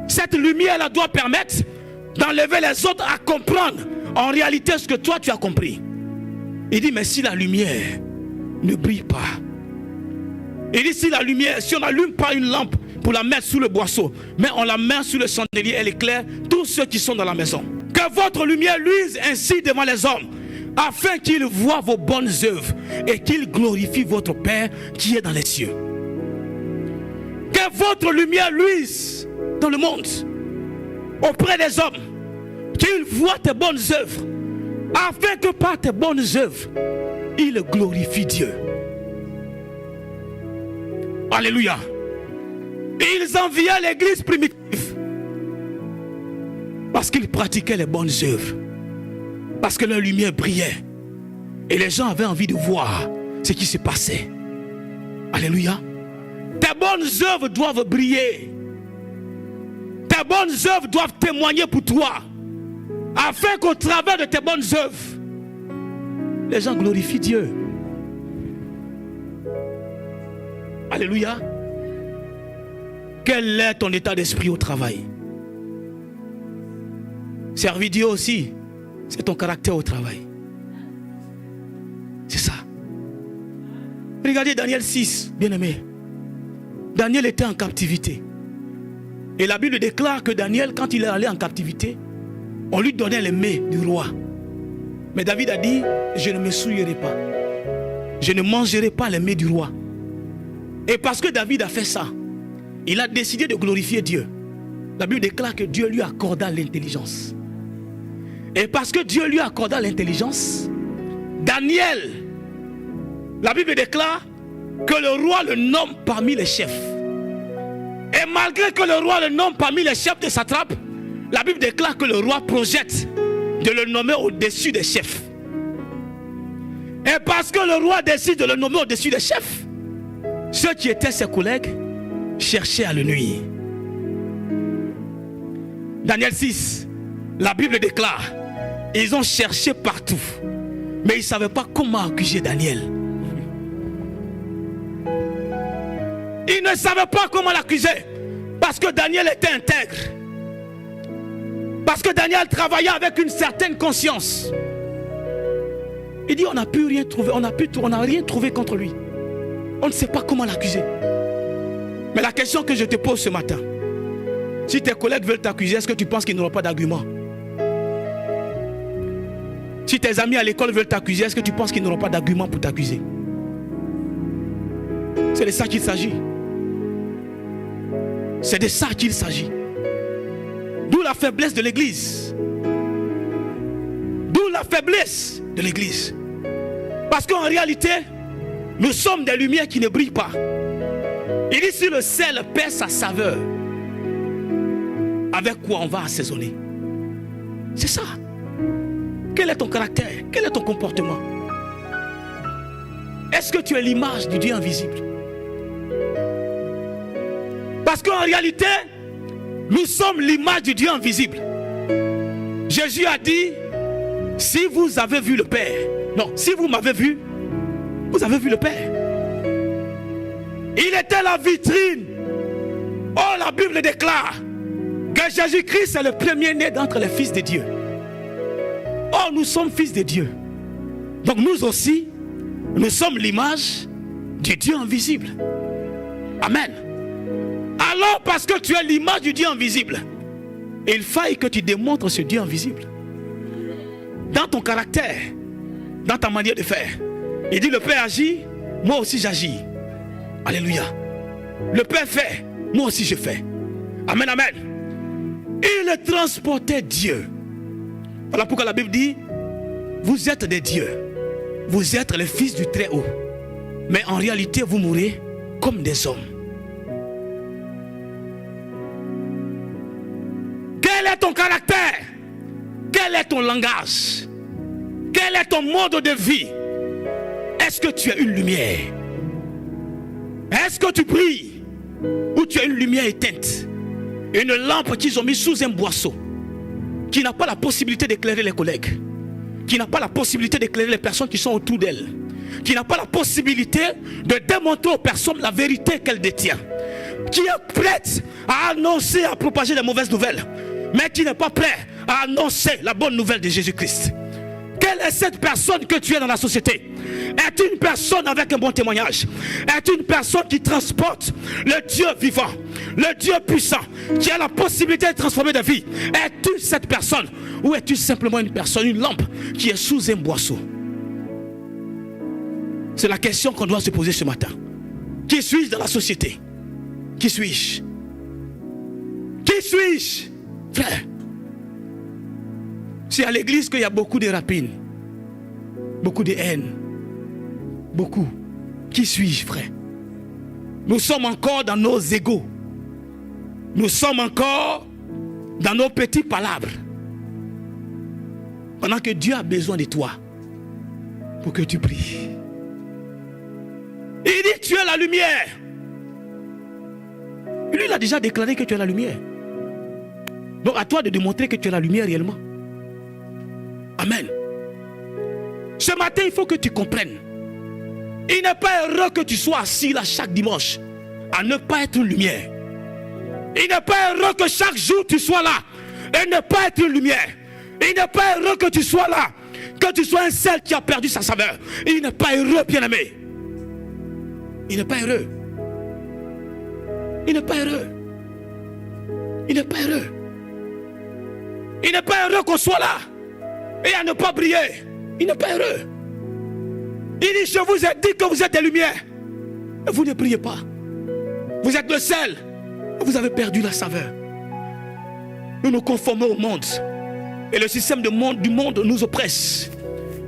Cette lumière-là doit permettre d'enlever les autres à comprendre en réalité ce que toi tu as compris. Il dit, mais si la lumière ne brille pas, il dit, si la lumière, si on n'allume pas une lampe pour la mettre sous le boisseau, mais on la met sous le chandelier, elle éclaire tous ceux qui sont dans la maison. Que votre lumière luise ainsi devant les hommes, afin qu'ils voient vos bonnes œuvres et qu'ils glorifient votre Père qui est dans les cieux. Que votre lumière luise dans le monde, auprès des hommes, qu'ils voient tes bonnes œuvres, afin que par tes bonnes œuvres, ils glorifient Dieu. Alléluia. Ils enviaient l'église primitive parce qu'ils pratiquaient les bonnes œuvres, parce que leur lumière brillait et les gens avaient envie de voir ce qui se passait. Alléluia. Tes bonnes œuvres doivent briller. Tes bonnes œuvres doivent témoigner pour toi, afin qu'au travers de tes bonnes œuvres, les gens glorifient Dieu. Alléluia. Quel est ton état d'esprit au travail? Servir Dieu aussi, c'est ton caractère au travail. C'est ça. Regardez Daniel 6, bien-aimé. Daniel était en captivité. Et la Bible déclare que Daniel, quand il est allé en captivité, on lui donnait les mets du roi. Mais David a dit, je ne me souillerai pas. Je ne mangerai pas les mets du roi. Et parce que David a fait ça, il a décidé de glorifier Dieu. La Bible déclare que Dieu lui accorda l'intelligence. Et parce que Dieu lui accorda l'intelligence, Daniel, la Bible déclare que le roi le nomme parmi les chefs. Et malgré que le roi le nomme parmi les chefs de satrape, la Bible déclare que le roi projette de le nommer au-dessus des chefs. Et parce que le roi décide de le nommer au-dessus des chefs, ceux qui étaient ses collègues cherchaient à le nuire. Daniel 6, la Bible déclare, ils ont cherché partout, mais ils ne savaient pas comment accuser Daniel. Ils ne savaient pas comment l'accuser, parce que Daniel était intègre. Parce que Daniel travaillait avec une certaine conscience. Il dit, on n'a pu rien trouver, on n'a rien trouvé contre lui. On ne sait pas comment l'accuser. Mais la question que je te pose ce matin, si tes collègues veulent t'accuser, est-ce que tu penses qu'ils n'auront pas d'argument? Si tes amis à l'école veulent t'accuser, est-ce que tu penses qu'ils n'auront pas d'argument pour t'accuser? C'est de ça qu'il s'agit. C'est de ça qu'il s'agit. D'où la faiblesse de l'église. D'où la faiblesse de l'église. Parce qu'en réalité, nous sommes des lumières qui ne brillent pas. Il dit si le sel perd sa saveur, avec quoi on va assaisonner? C'est ça. Quel est ton caractère? Quel est ton comportement? Est-ce que tu es l'image du Dieu invisible? Parce qu'en réalité, nous sommes l'image du Dieu invisible. Jésus a dit, si vous avez vu le Père, non, si vous m'avez vu, vous avez vu le Père. Il était la vitrine. Oh, la Bible déclare que Jésus-Christ est le premier-né d'entre les fils de Dieu. Oh, nous sommes fils de Dieu. Donc nous aussi, nous sommes l'image du Dieu invisible. Amen. Alors parce que tu es l'image du Dieu invisible, il faille que tu démontres ce Dieu invisible. Dans ton caractère, dans ta manière de faire. Il dit le Père agit, moi aussi j'agis. Alléluia. Le Père fait, moi aussi je fais. Amen, amen. Il transportait Dieu. Voilà pourquoi la Bible dit, vous êtes des dieux. Vous êtes les fils du Très-Haut. Mais en réalité, vous mourrez comme des hommes. Quel est ton caractère? Quel est ton langage? Quel est ton mode de vie? Est-ce que tu es une lumière? Est-ce que tu brilles? Ou tu as une lumière éteinte? Une lampe qu'ils ont mise sous un boisseau, qui n'a pas la possibilité d'éclairer les collègues, qui n'a pas la possibilité d'éclairer les personnes qui sont autour d'elle, qui n'a pas la possibilité de démontrer aux personnes la vérité qu'elle détient, qui est prête à annoncer, à propager les mauvaises nouvelles, mais qui n'est pas prêt à annoncer la bonne nouvelle de Jésus-Christ. Quelle est cette personne que tu es dans la société? Est une personne avec un bon témoignage? Est une personne qui transporte le Dieu vivant, le Dieu puissant, qui a la possibilité de transformer des vies? Es-tu cette personne? Ou es-tu simplement une personne, une lampe qui est sous un boisseau? C'est la question qu'on doit se poser ce matin. Qui suis-je dans la société? Qui suis-je? Qui suis-je? Frère, c'est à l'église qu'il y a beaucoup de rapines, beaucoup de haine, beaucoup. Qui suis-je, frère? Nous sommes encore dans nos égos. Nous sommes encore dans nos petits palabres. Pendant que Dieu a besoin de toi pour que tu pries. Il dit tu es la lumière. Lui, il a déjà déclaré que tu es la lumière. Donc à toi de démontrer que tu es la lumière réellement. Amen. Ce matin, il faut que tu comprennes. Il n'est pas heureux que tu sois assis là chaque dimanche à ne pas être une lumière. Il n'est pas heureux que chaque jour tu sois là et ne pas être une lumière. Il n'est pas heureux que tu sois là, que tu sois un sel qui a perdu sa saveur. Il n'est pas heureux, bien-aimé. Il n'est pas heureux. Il n'est pas heureux. Il n'est pas heureux. Il n'est pas heureux qu'on soit là et à ne pas briller. Il n'est pas heureux. Il dit, je vous ai dit que vous êtes des lumières et vous ne brillez pas. Vous êtes le sel et vous avez perdu la saveur. Nous nous conformons au monde et le système du monde nous oppresse.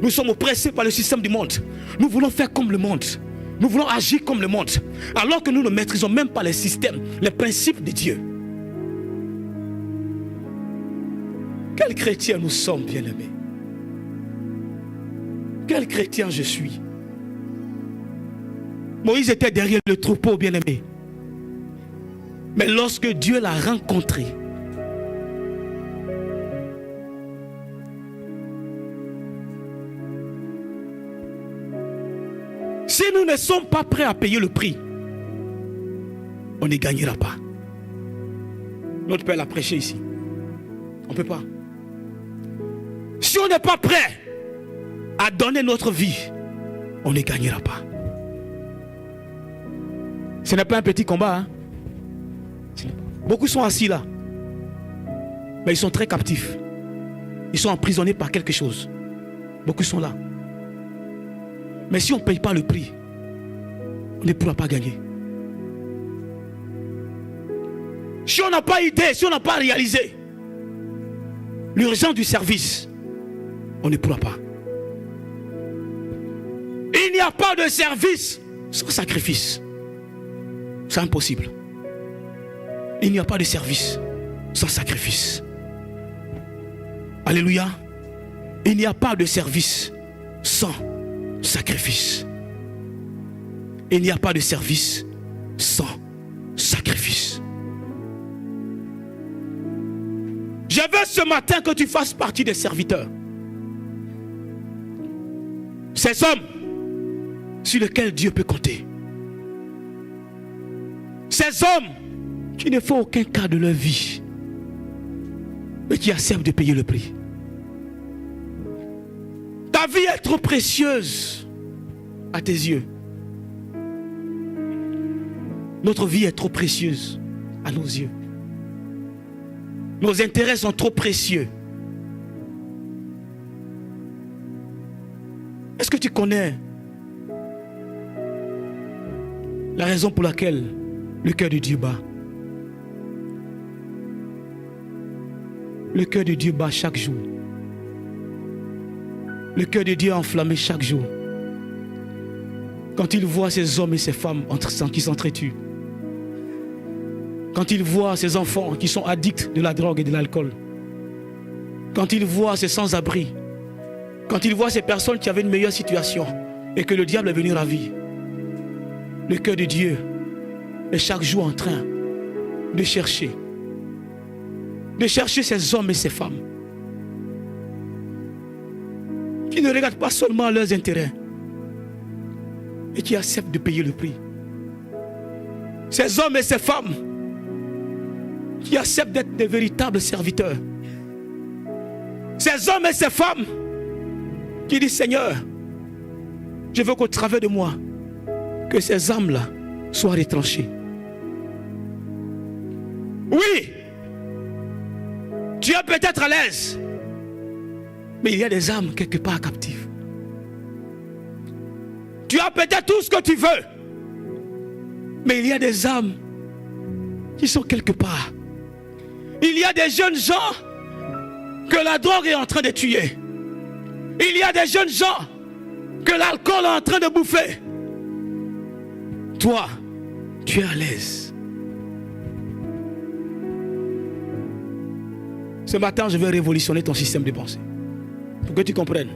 Nous sommes oppressés par le système du monde. Nous voulons faire comme le monde. Nous voulons agir comme le monde, alors que nous ne maîtrisons même pas les systèmes, les principes de Dieu. Quel chrétien nous sommes, bien-aimés? Quel chrétien je suis? Moïse était derrière le troupeau, bien-aimé. Mais lorsque Dieu l'a rencontré, si nous ne sommes pas prêts à payer le prix, on ne gagnera pas. Notre Père l'a prêché ici. On ne peut pas. Si on n'est pas prêt à donner notre vie, on ne gagnera pas. Ce n'est pas un petit combat. Hein? Beaucoup sont assis là. Mais ils sont très captifs. Ils sont emprisonnés par quelque chose. Beaucoup sont là. Mais si on ne paye pas le prix, on ne pourra pas gagner. Si on n'a pas idée, si on n'a pas réalisé l'urgence du service, on ne pourra pas. Il n'y a pas de service sans sacrifice. C'est impossible. Il n'y a pas de service sans sacrifice. Alléluia. Il n'y a pas de service sans sacrifice. Il n'y a pas de service sans sacrifice. Je veux ce matin que tu fasses partie des serviteurs. Ces hommes sur lesquels Dieu peut compter. Ces hommes qui ne font aucun cas de leur vie, mais qui acceptent de payer le prix. Ta vie est trop précieuse à tes yeux. Notre vie est trop précieuse à nos yeux. Nos intérêts sont trop précieux. Est-ce que tu connais la raison pour laquelle le cœur de Dieu bat? Le cœur de Dieu bat chaque jour. Le cœur de Dieu est enflammé chaque jour. Quand il voit ces hommes et ces femmes qui s'entretuent. Quand il voit ces enfants qui sont addicts de la drogue et de l'alcool. Quand il voit ces sans-abri. Quand il voit ces personnes qui avaient une meilleure situation et que le diable est venu ravir. Le cœur de Dieu est chaque jour en train de chercher ces hommes et ces femmes qui ne regardent pas seulement leurs intérêts et qui acceptent de payer le prix. Ces hommes et ces femmes qui acceptent d'être des véritables serviteurs. Ces hommes et ces femmes qui disent: Seigneur, je veux qu'au travers de moi, que ces âmes-là soient retranchées. Oui, tu es peut-être à l'aise, mais il y a des âmes quelque part captives. Tu as peut-être tout ce que tu veux, mais il y a des âmes qui sont quelque part. Il y a des jeunes gens que la drogue est en train de tuer. Il y a des jeunes gens que l'alcool est en train de bouffer. Toi, tu es à l'aise. Ce matin, je vais révolutionner ton système de pensée. Pour que tu comprennes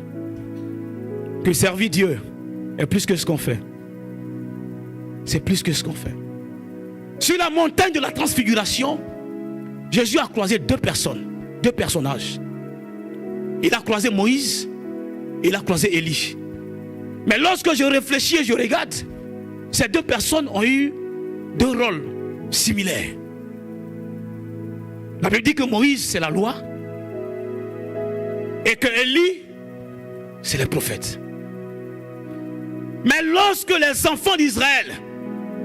que servir Dieu est plus que ce qu'on fait. C'est plus que ce qu'on fait. Sur la montagne de la transfiguration, Jésus a croisé deux personnages. Il a croisé Moïse et il a croisé Élie. Mais lorsque je réfléchis et je regarde, ces deux personnes ont eu deux rôles similaires. La Bible dit que Moïse, c'est la loi et que Élie, c'est les prophètes. Mais lorsque les enfants d'Israël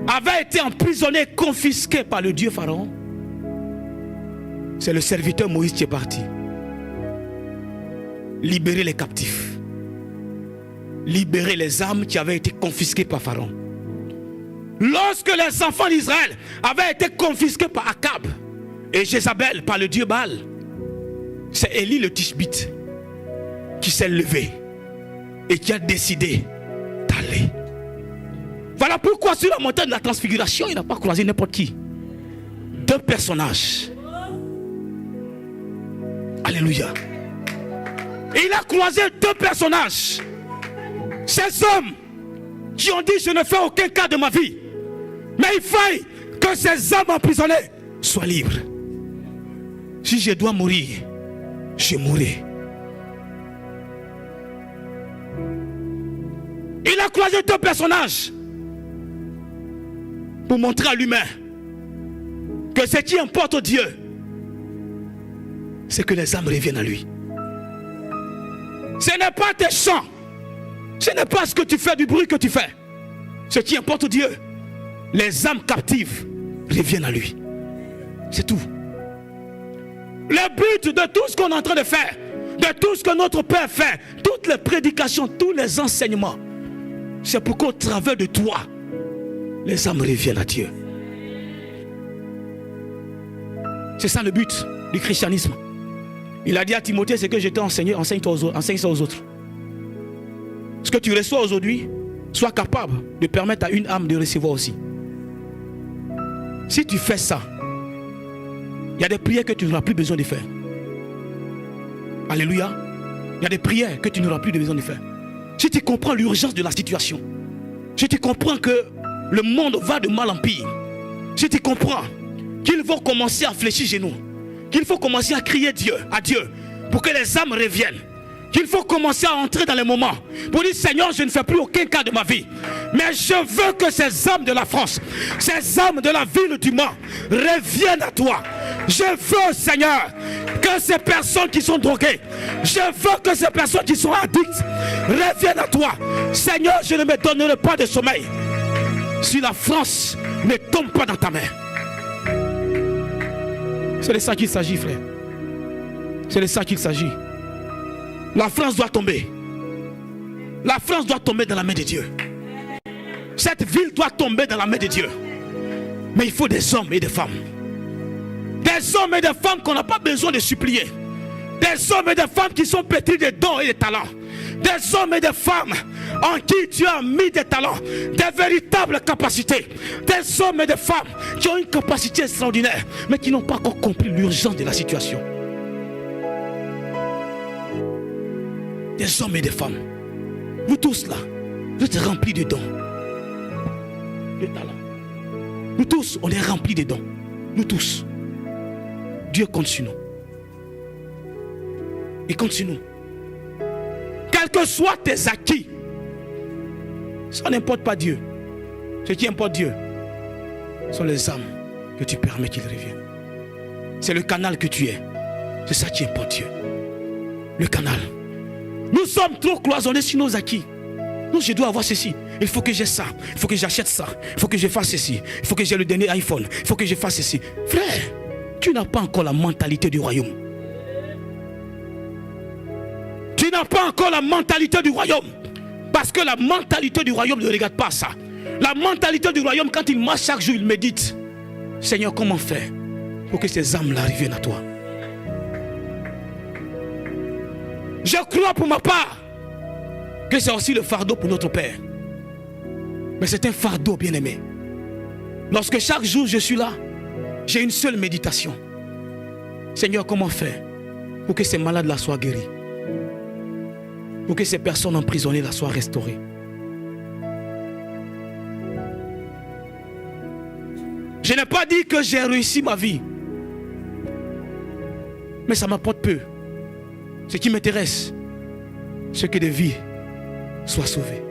avaient été emprisonnés, confisqués par le Dieu Pharaon, c'est le serviteur Moïse qui est parti. Libérer les captifs. Libérer les âmes qui avaient été confisquées par Pharaon. Lorsque les enfants d'Israël avaient été confisqués par Akab et Jézabel, par le Dieu Baal, c'est Élie le Tishbite qui s'est levé et qui a décidé d'aller. Voilà pourquoi sur la montagne de la transfiguration, il n'a pas croisé n'importe qui. 2 personnages. Alléluia. Et il a croisé 2 personnages. Ces hommes qui ont dit je ne fais aucun cas de ma vie. Mais il faille que ces hommes emprisonnés soient libres. Si je dois mourir, je mourrai. Il a croisé 2 personnages pour montrer à l'humain que ce qui importe au Dieu, c'est que les âmes reviennent à lui. Ce n'est pas tes chants, ce n'est pas ce que tu fais, du bruit que tu fais. Ce qui importe au Dieu, les âmes captives reviennent à lui. C'est tout. Le but de tout ce qu'on est en train de faire, de tout ce que notre Père fait, toutes les prédications, tous les enseignements, c'est pour qu'au travers de toi, les âmes reviennent à Dieu. C'est ça le but du christianisme. Il a dit à Timothée, c'est que je t'ai enseigné, enseigne ça aux autres. Ce que tu reçois aujourd'hui, sois capable de permettre à une âme de recevoir aussi. Si tu fais ça, il y a des prières que tu n'auras plus besoin de faire. Alléluia. Il y a des prières que tu n'auras plus besoin de faire. Si tu comprends l'urgence de la situation, si tu comprends que le monde va de mal en pire, si tu comprends qu'il faut commencer à fléchir genoux, qu'il faut commencer à crier à Dieu pour que les âmes reviennent, qu'il faut commencer à entrer dans les moments pour dire Seigneur, je ne fais plus aucun cas de ma vie, mais je veux que ces âmes de la France, ces âmes de la ville du Mans reviennent à toi. Je veux, Seigneur, que ces personnes qui sont droguées, je veux que ces personnes qui sont addictes reviennent à toi. Seigneur, je ne me donnerai pas de sommeil si la France ne tombe pas dans ta main. C'est de ça qu'il s'agit, frère. C'est de ça qu'il s'agit. La France doit tomber. La France doit tomber dans la main de Dieu. Cette ville doit tomber dans la main de Dieu. Mais il faut des hommes et des femmes. Des hommes et des femmes qu'on n'a pas besoin de supplier. Des hommes et des femmes qui sont pétris de dons et de talents. Des hommes et des femmes en qui Dieu a mis des talents, des véritables capacités. Des hommes et des femmes qui ont une capacité extraordinaire, mais qui n'ont pas encore compris l'urgence de la situation. Des hommes et des femmes. Vous tous là, vous êtes remplis de dons, de talents. Nous tous, on est remplis de dons. Nous tous. Dieu compte sur nous. Il compte sur nous. Quels que soient tes acquis, ça n'importe pas Dieu. Ce qui importe Dieu sont les âmes que tu permets qu'ils reviennent. C'est le canal que tu es. C'est ça qui importe Dieu. Le canal. Nous sommes trop cloisonnés sur nos acquis. Non, je dois avoir ceci. Il faut que j'ai ça. Il faut que j'achète ça. Il faut que je fasse ceci. Il faut que j'ai le dernier iPhone. Il faut que je fasse ceci. Frère, tu n'as pas encore la mentalité du royaume. Tu n'as pas encore la mentalité du royaume. Parce que la mentalité du royaume ne regarde pas ça. La mentalité du royaume, quand il marche chaque jour, il médite. Seigneur, comment faire pour que ces âmes-là reviennent à toi? Je crois pour ma part que c'est aussi le fardeau pour notre Père. Mais c'est un fardeau, bien-aimé. Lorsque chaque jour je suis là, j'ai une seule méditation. Seigneur, comment faire pour que ces malades-là soient guéris? Pour que ces personnes emprisonnées-là soient restaurées? Je n'ai pas dit que j'ai réussi ma vie. Mais ça m'apporte peu. Ce qui m'intéresse, c'est que des vies soient sauvées.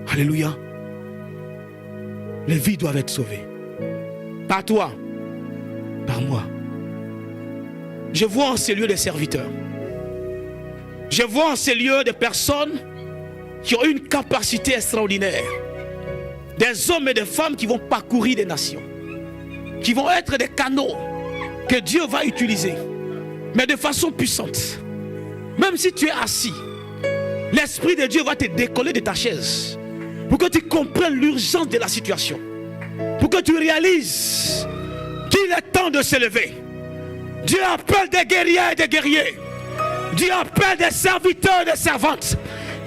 Alléluia. Les vies doivent être sauvées. Par toi, par moi. Je vois en ces lieux des serviteurs. Je vois en ces lieux des personnes qui ont une capacité extraordinaire. Des hommes et des femmes qui vont parcourir des nations. Qui vont être des canaux que Dieu va utiliser. Mais de façon puissante. Même si tu es assis, l'Esprit de Dieu va te décoller de ta chaise. Pour que tu comprennes l'urgence de la situation. Pour que tu réalises qu'il est temps de se lever. Dieu appelle des guerriers et des guerriers. Dieu appelle des serviteurs et des servantes.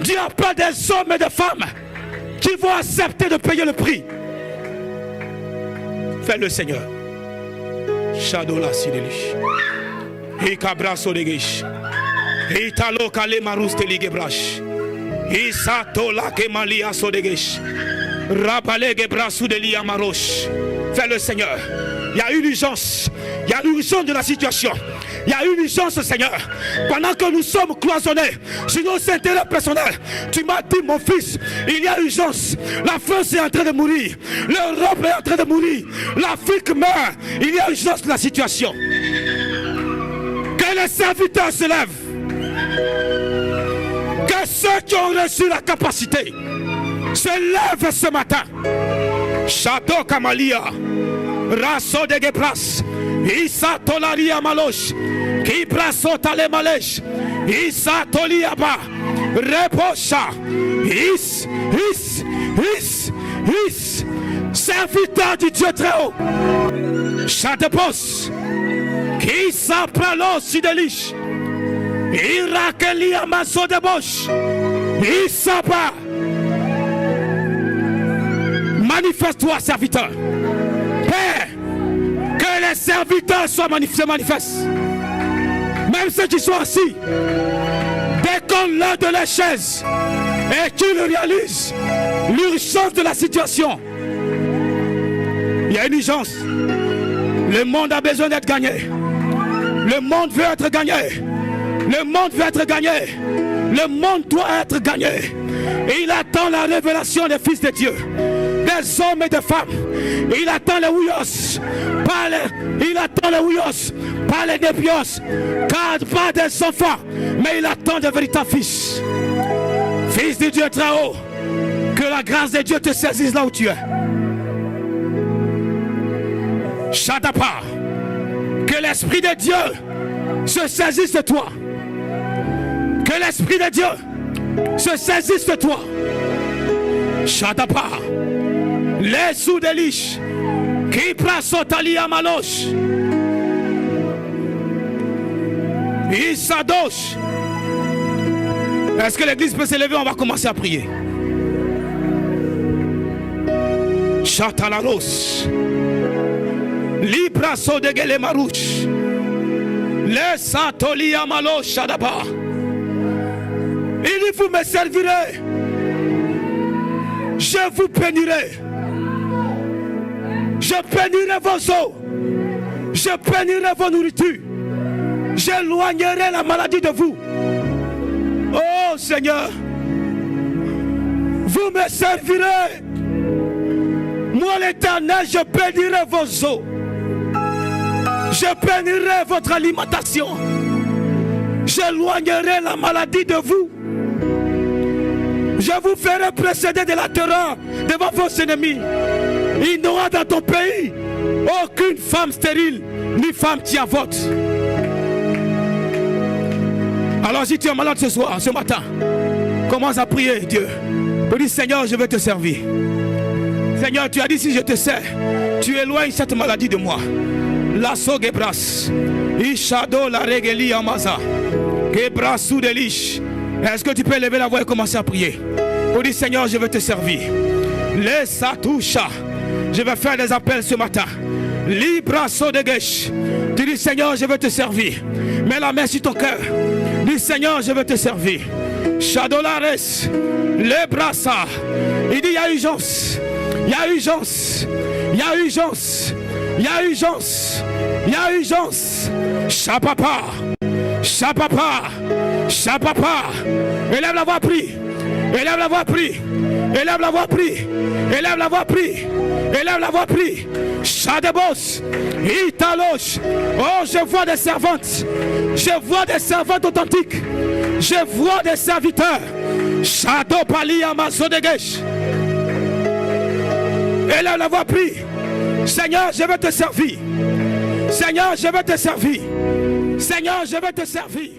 Dieu appelle des hommes et des femmes qui vont accepter de payer le prix. Fais-le, Seigneur. Shadola Sidelish. Ikabraso Degish. Italo Kale Marus Teligebrash. Isato La Kemalia Sodegish. Rabale Gebrasu Delia Marosh. Fais-le, Seigneur. Il y a une urgence. Il y a l'urgence de la situation. Il y a une urgence, Seigneur. Pendant que nous sommes cloisonnés sur nos intérêts personnels, tu m'as dit, mon fils, il y a urgence. La France est en train de mourir. L'Europe est en train de mourir. L'Afrique meurt. Il y a urgence de la situation. Que les serviteurs se lèvent. Que ceux qui ont reçu la capacité se lèvent ce matin. Château Kamalia. Raso de Gebras. Isa Tolaria Malosh. Kibraso Tale Malesh. Isa Toliaba. Reposha. Is. Serviteur du Dieu très haut. Chatepos. Kisa Pralo Sidelish. Irakelia Maso de Bosch. Isaba. Manifeste-toi, serviteur. Père, que les serviteurs soient manifestent. Même ceux qui sont assis, décolle-leur de la chaise et qu'ils réalisent l'urgence de la situation. Il y a une urgence. Le monde a besoin d'être gagné. Le monde veut être gagné. Le monde veut être gagné. Le monde doit être gagné. Et il attend la révélation des fils de Dieu, des hommes et des femmes. Il attend les Ouyos, il attend les Ouyos, pas les Nébios, car pas des enfants, mais il attend de véritables fils. Fils de Dieu très haut, que la grâce de Dieu te saisisse là où tu es. Shadapa, que l'Esprit de Dieu se saisisse de toi. Que l'Esprit de Dieu se saisisse de toi. Shadapa. Les soudelish qui prasotali amalosh. Isadosh. Est-ce que l'église peut s'élever? On va commencer à prier. Chatalalos. Libraso de Gele Marouch. Les satoli amalosh shadaba. Il vous me servirez. Je vous bénirai. Je bénirai vos eaux. Je bénirai vos nourritures. J'éloignerai la maladie de vous. Oh Seigneur, vous me servirez. Moi l'Éternel, je bénirai vos eaux. Je bénirai votre alimentation. J'éloignerai la maladie de vous. Je vous ferai précéder de la terreur devant vos ennemis. Il n'y aura dans ton pays aucune femme stérile, ni femme tiavote. Alors si tu es malade ce soir, ce matin, commence à prier Dieu. Tu dis Seigneur, je vais te servir. Seigneur, tu as dit si je te sers, tu éloignes cette maladie de moi. La so gebras. Ishado la regeli amaza. Gebrasu delish. Est-ce que tu peux lever la voix et commencer à prier? Tu dis Seigneur, je vais te servir. Laisse toucha. Je vais faire des appels ce matin. Libra so de gesh. Tu dis Seigneur, je vais te servir. Mets la main sur ton cœur. Dis Seigneur, je vais te servir. Shadolares. Le brassa. Il dit il y a urgence. Il y a urgence. Il y a urgence. Il y a urgence. Il y a urgence. Chapapa. Chapapa. Chapapa. Élève la voix, prie. Élève la voix, prie. Élève la voix, prie. Élève la voix, prie. Élève la voix, prie. Chadebos. Italosh. Oh, je vois des servantes. Je vois des servantes authentiques. Je vois des serviteurs. Chadopali Amazodegesh. Élève la voix, prie. Seigneur, je vais te servir. Seigneur, je vais te servir. Seigneur, je vais te servir.